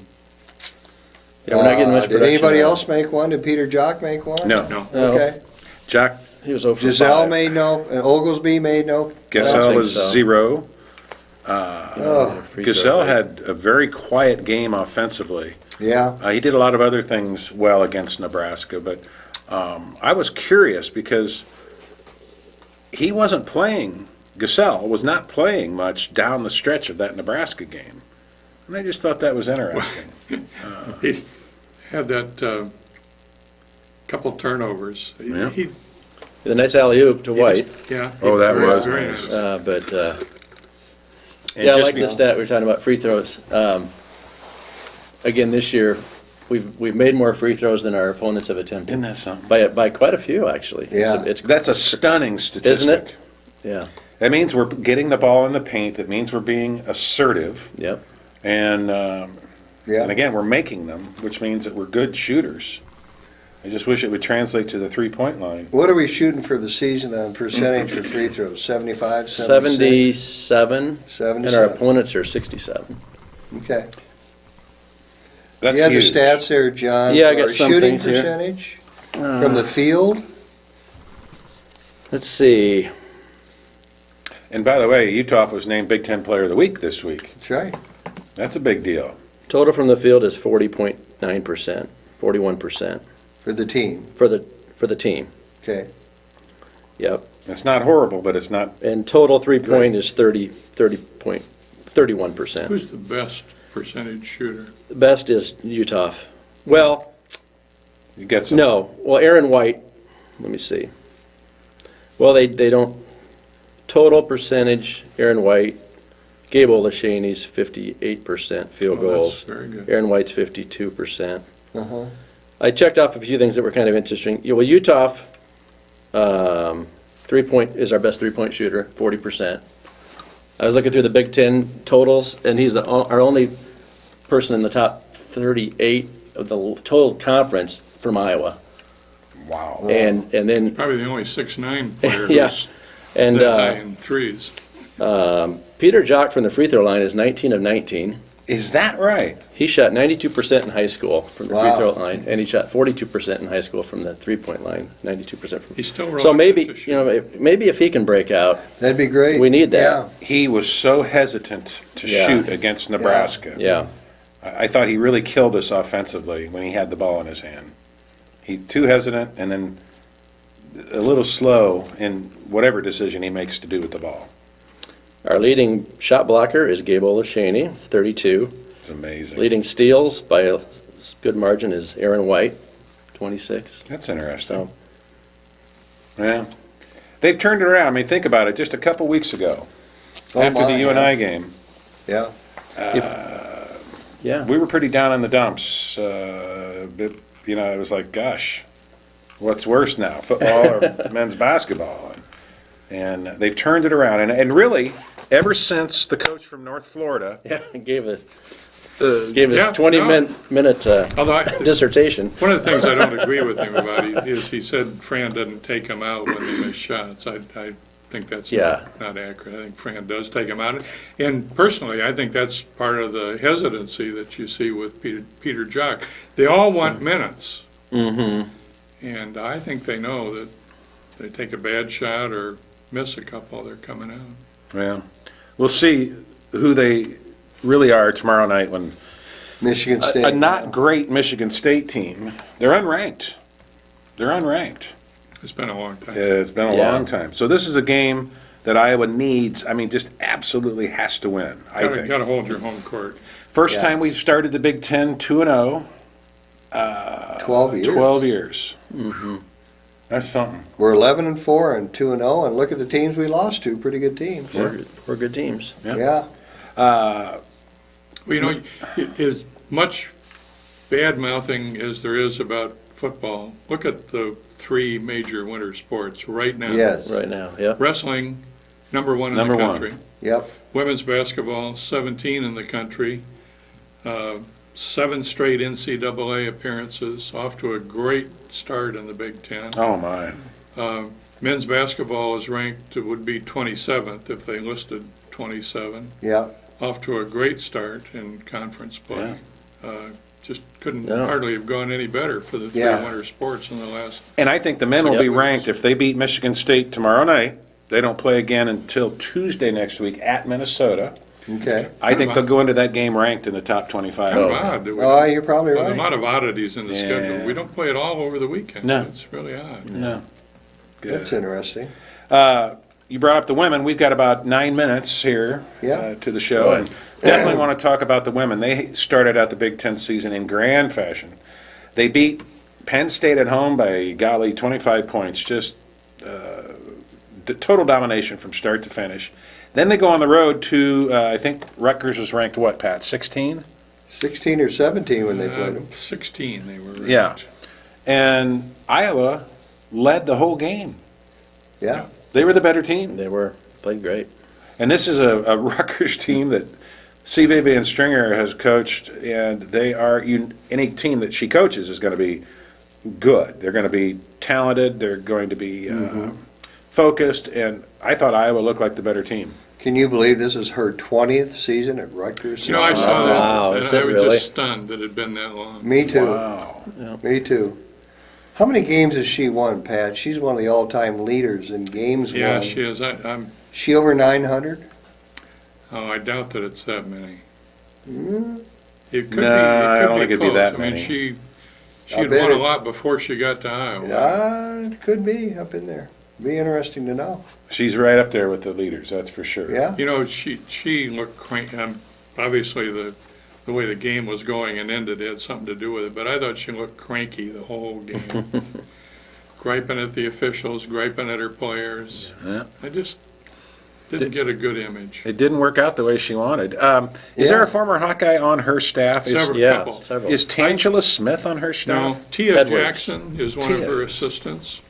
Yeah, we're not getting much did production. anybody out of else make one? Did Peter Jock make one? No. No. No. Okay. Jack it. He was 0 for Giselle 5. made no, and Oglesby made no. Gasell think was so. 0. Oh, Free throw Gasell rate. had a very quiet game offensively. yeah. He did a lot of other things well against Nebraska, but I was curious because he wasn't playing, Gasell was not playing much down the stretch of that Nebraska game. And I just thought that was interesting. He had that couple turnovers. Yeah. He The nice alley-oop to he White. just- Yeah. Oh, that very- was very nice. But, And yeah, I just like be- the stat we were talking about, free throws. Again, this year, we've made more free throws than our opponents have attempted. Isn't that something? By quite a few, actually. Yeah. It's That's a stunning statistic. Isn't it? Yeah, That means we're getting the ball in the paint. That means we're being assertive. yep. And, Yeah. and again, we're making them, which means that we're good shooters. I just wish it would translate to the three-point line. What are we shooting for the season on percentage for free throws? 75, 76? 77, and our 77. opponents are 67. Okay. That's You have huge. the stats there, John. Yeah, I for got our some shooting things here. percentage from the field. Let's see. And by the way, Utah was named Big Ten Player of the Week this week. That's right. That's a big deal. Total from the field is 40.9%, 41% For the team. for the team. Okay. Yep. It's not horrible, but it's not. And total three-point is 31%. Who's the best percentage shooter? The best is Utah. Well, You get some. no. Well, Aaron White, let me see. Well, they don't. Total percentage, Aaron White, Gabe Olashanie's 58% field Oh, that's goals. very good. Aaron White's 52%. Uh-huh. I checked off a few things that were kind of interesting. Yeah, well, Utah, three-point is our best three-point shooter, 40%. I was looking through the Big Ten totals, and he's our only person in the top 38 of the total conference from Iowa. Wow. And then, Probably the only 6'9" player Yeah. who's and that high in threes. Peter Jock from the free throw line is 19 of 19. Is that right? He shot 92% in high school from the free Wow. throw line, and he shot 42% in high school from the three-point line, 92% from. He's still So reluctant maybe, to shoot. you know, maybe if he can break out, That'd be great. We need that. He was so hesitant to Yeah. shoot against Nebraska. yeah. I thought he really killed us offensively when he had the ball in his hand. He's too hesitant and then a little slow in whatever decision he makes to do with the ball. Our leading shot blocker is Gable Shaney, 32. It's amazing. Leading steals by a good margin is Aaron White, 26. That's interesting. So, Yeah. They've turned it around. I mean, think about it. Just a couple weeks ago, Oh, after the my, UNI game, Yeah, yeah. we were pretty down in the dumps. It was like, gosh, what's worse now, football or men's basketball? And they've turned it around. And really, ever since the coach from North Florida Yeah, gave a Yeah, 20-minute Although dissertation. one of the things I don't agree with him about is he said Fran doesn't take them out when they miss shots. I think that's Yeah. not accurate. I think Fran does take them out. And personally, I think that's part of the hesitancy that you see with Peter Jock. They all want minutes. Mm-hmm. And I think they know that they take a bad shot or miss a couple, they're coming out. Well, we'll see who they really are tomorrow night when Michigan State. a not great Michigan State team. They're unranked. It's been a long time. It's been a Yeah. long time. So this is a game that Iowa needs. I mean, just absolutely has to win. I think. Got to hold your home court. First Yeah. time we started the Big Ten 2-0. 12 years. 12 years. That's something. We're 11-4 and 2-0, and look at the teams we lost to. Pretty good teams. We're good teams. Yeah. Yeah. Well, as much bad-mouthing as there is about football, look at the three major winter sports right now. Yes. Right now, yeah. Wrestling, number one in Number the one. country. Yep. Women's basketball, 17 in the country. 7 straight NCAA appearances, off to a great start in the Big Ten. Oh, my. Men's basketball is ranked, it would be 27th if they listed 27. Yep. Off to a great start in conference play. Just couldn't Yeah. hardly have gone any better for the three Yeah. winter sports in the last. And I think the men will Yep. be ranked if they beat Michigan State tomorrow night. They don't play again until Tuesday next week at Minnesota. Okay. I think they'll go into that game ranked in the top 25. Kind of odd that we Oh, you're probably Well, the right. amount of oddities in the Yeah. schedule. We don't play it all over the weekend. No. It's really odd. No. That's interesting. You brought up the women. We've got about 9 minutes here Yeah. to the show. And definitely want to talk about the women. They started out the Big Ten season in grand fashion. They beat Penn State at home by, golly, 25 points. Just total domination from start to finish. Then they go on the road to, I think Rutgers was ranked, what, Pat, 16? 16 or 17 when they played them. 16 they were ranked. Yeah. And Iowa led the whole game. Yeah. They were the better team. They played great. And this is a Rutgers team that C.V. Van Stringer has coached, and they are, any team that she coaches is going to be good. They're going to be talented, they're going to be focused, and I thought Iowa looked like the better team. Can you believe this is her 20th season at Rutgers? You know, I saw that, Wow, and is I it was really? just stunned that it had been that long. Me too. Wow. Me too. How many games has she won, Pat? She's one of the all-time leaders in games Yeah, won. she is. She over 900? I doubt that it's that many. Mm, It could No, be. I It don't could think be it'd be close. that I mean, many. she I had bet won a it- lot before she got to Iowa. it could be up in there. Be interesting to know. She's right up there with the leaders, that's for sure. Yeah? You know, she looked cranky. Obviously, the way the game was going and ended had something to do with it, but I thought she looked cranky the whole game. Griping at the officials, griping at her players. Yeah. I just didn't get a good image. It didn't work out the way she wanted. Is there Yeah. a former Hawkeye on her staff? Several. Yeah, Couple. several. Is Tangela Smith on her Now, staff? Tia Edwards. Jackson is one of Tia. her assistants,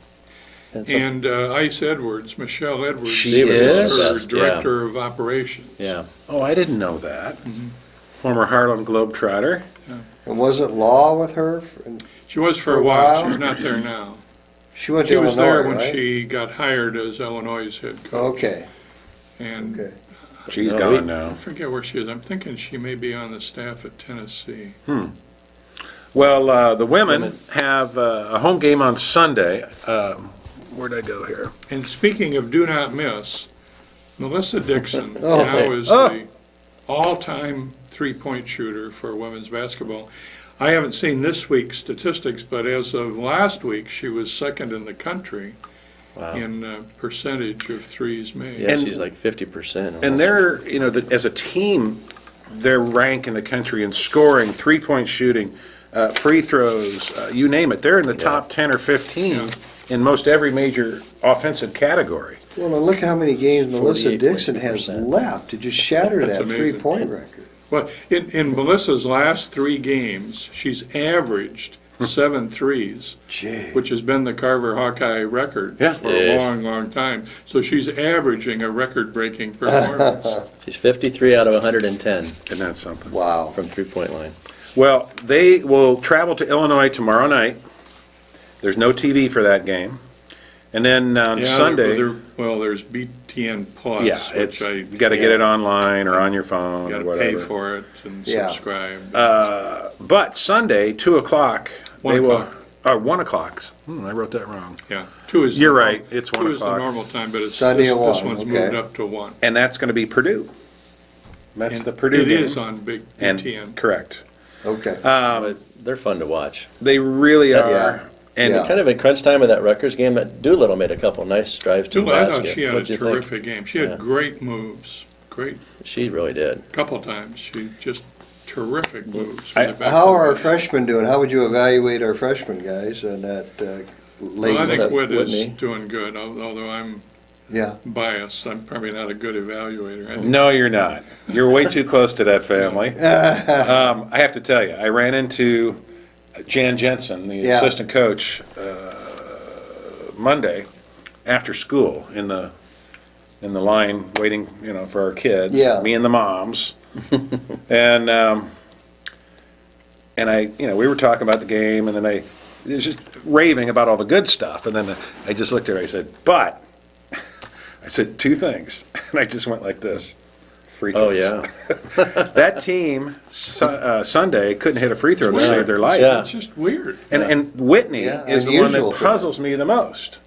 And some- and Ice Edwards, Michelle Edwards, She was is? her best, yeah. director of operations. Yeah. Oh, I didn't know that. Former Harlem Globetrotter. And wasn't Law with her? She was for a while. She's not there now. She went She to was Illinois, there when right? she got hired as Illinois' head coach. Okay, And okay. She's No, gone we- now. I forget where she is. I'm thinking she may be on the staff at Tennessee. Well, the women have a home game on Sunday. Where'd I go here? And speaking of do not miss, Melissa Dixon Oh. now is Oh. the all-time three-point shooter for women's basketball. I haven't seen this week's statistics, but as of last week, she was second in the country Wow. in percentage of threes made. Yeah, And- she's like 50%. And they're, as a team, they're ranked in the country in scoring, three-point shooting, free throws, you name it. They're in the top 10 or 15 in most every major offensive category. Well, and look how many games Melissa Dixon has 48.2%. left to just shatter That's that amazing. three-point record. Well, in Melissa's last 3 games, she's averaged 7 threes, Gee. which has been the Carver Hawkeye record Yeah. for a Yes. long, long time. So she's averaging a record-breaking performance. She's 53 out of 110 Isn't that something? Wow. from three-point line. Well, they will travel to Illinois tomorrow night. There's no TV for that game. And then on Yeah, Sunday, well, there's BTN Plus, yeah, which you I got to get it online or on your phone got or to whatever. pay for it and Yeah. subscribe. But Sunday, 2 o'clock, 1 they will. o'clock. 1 o'clock. I wrote that wrong. Yeah, 2 is. You're the right, norm- it's 1 2 is the o'clock. normal time, but it's, Sunday this at this 1, one's okay. moved up to 1. And that's going to be Purdue. That's And the Purdue It game. is on Big And BTN. correct. Okay. But they're fun to watch. They really Yeah. are. And Yeah. Kind of in crunch time of that Rutgers game, that Doolittle made a couple nice drives to the I basket. thought she had a What'd you think? terrific game. She had Yeah. great moves, great, She really did. couple times. She just terrific moves. I- from the back How of are our the- freshmen doing? How would you evaluate our freshmen guys and that late? Well, I think Whit- Whit is Whitney. doing good, although I'm Yeah. biased. I'm probably not a good evaluator. I think no, you're not. You're way too close to that family. I have to tell you, I ran into Jan Jensen, the Yeah. assistant coach, Monday after school in the line waiting, for our kids. Yeah. Me and the moms. and I, we were talking about the game, and then I was just raving about all the good stuff, and then I just looked at her. I said, "But," I said 2 things, and I just went like this. Free Oh, throws. yeah. That team Sunday couldn't hit a free throw to It's save weird. their life. Yeah. It's just weird. And Whitney Yeah, is the one unusual that for them. puzzles me the most.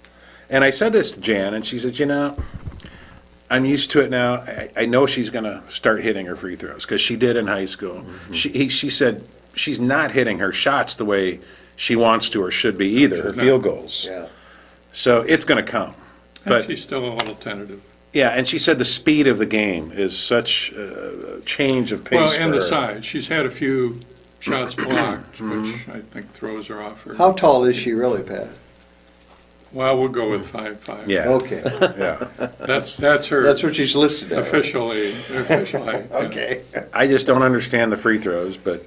And I said this to Jan, and she said, I'm used to it now. I know she's going to start hitting her free throws, because she did in high school. She said she's not hitting her shots the way she wants to or should be either, her field goals. Yeah. So it's going to come. And But she's still a little tentative. yeah, and she said the speed of the game is such a change of pace Well, for and the her. size. She's had a few shots blocked, which I think throws her off her. How tall is she really, Pat? Well, we'll go with 5'5". Yeah, Okay. yeah. That's her That's what she's listed at. officially. Yeah. Okay. I just don't understand the free throws, but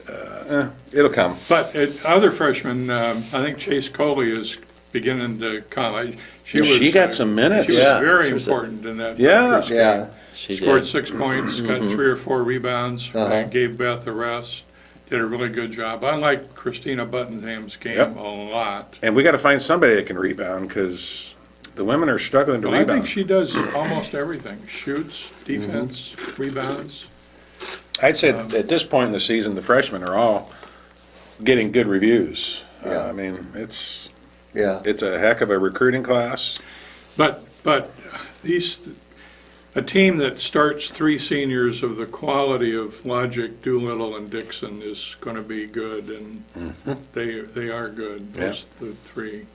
it'll come. But other freshmen, I think Chase Coley is beginning to come. She got some minutes. She was Yeah, very she was important in that. Yeah. Rutgers game. Yeah. She Scored did. 6 points, got 3 or 4 rebounds, Uh-huh. gave Beth a rest, did a really good job. I like Christina Buttonsham's game Yep. a lot. And we got to find somebody that can rebound, because the women are struggling to Well, I rebound. think she does almost everything. Shoots, defense, rebounds. I'd say at this point in the season, the freshmen are all getting good reviews. Yeah. I mean, it's Yeah. a heck of a recruiting class. But a team that starts 3 seniors of the quality of Logic, Doolittle, and Dixon is going to be good, and they are good. Those the 3.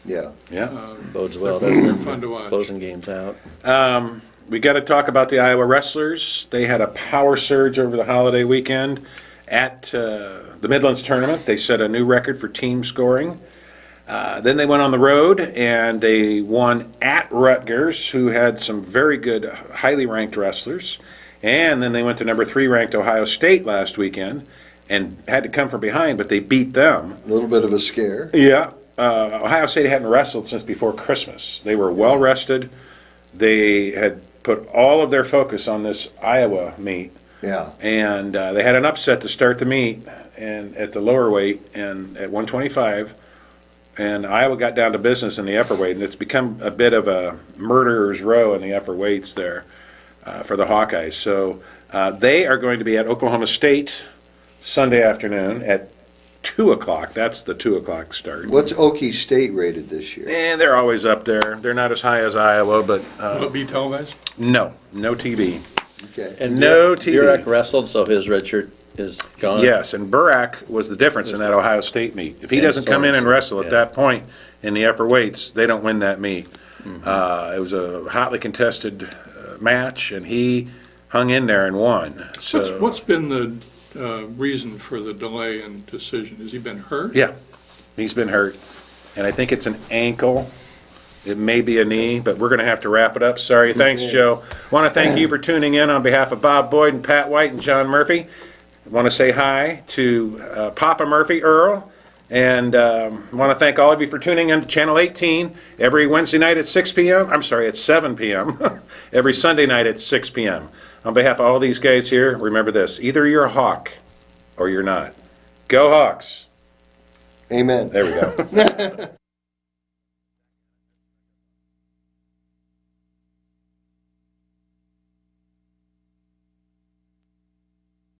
Yeah. Yeah. Bodes well, They're doesn't it? fun to watch. Closing games out. We got to talk about the Iowa wrestlers. They had a power surge over the holiday weekend at the Midlands tournament. They set a new record for team scoring. Then they went on the road and they won at Rutgers, who had some very good, highly ranked wrestlers. And then they went to number 3 ranked Ohio State last weekend and had to come from behind, but they beat them. A little bit of a scare. Yeah. Ohio State hadn't wrestled since before Christmas. They were well rested. They had put all of their focus on this Iowa meet. Yeah. And they had an upset to start the meet and at the lower weight and at 125. And Iowa got down to business in the upper weight, and it's become a bit of a murderer's row in the upper weights there for the Hawkeyes. So they are going to be at Oklahoma State Sunday afternoon at 2 o'clock. That's the 2 o'clock start. What's Okie State rated this year? And they're always up there. They're not as high as Iowa, but Will it be televised? no TV. Okay. And No Burek- TV. Burek wrestled, so his red shirt is gone. Yes, and Burak was the difference in that Ohio State meet. If he And doesn't come in and Sorensen, wrestle at yeah. that point in the upper weights, they don't win that meet. It was a hotly contested match, and he hung in there and won. So What's been the reason for the delay in decision? Has he been hurt? yeah, he's been hurt, and I think it's an ankle. It may be a knee, but we're going to have to wrap it up. Sorry. Thanks, Joe. Want to thank you for tuning in on behalf of Bob Boyd and Pat White and John Murphy. Want to say hi to Papa Murphy, Earl, and want to thank all of you for tuning in to Channel 18 every Wednesday night at 6 p.m. I'm sorry, at 7 p.m. every Sunday night at 6 p.m. On behalf of all these guys here, remember this: either you're a Hawk or you're not. Go Hawks. Amen. There we go.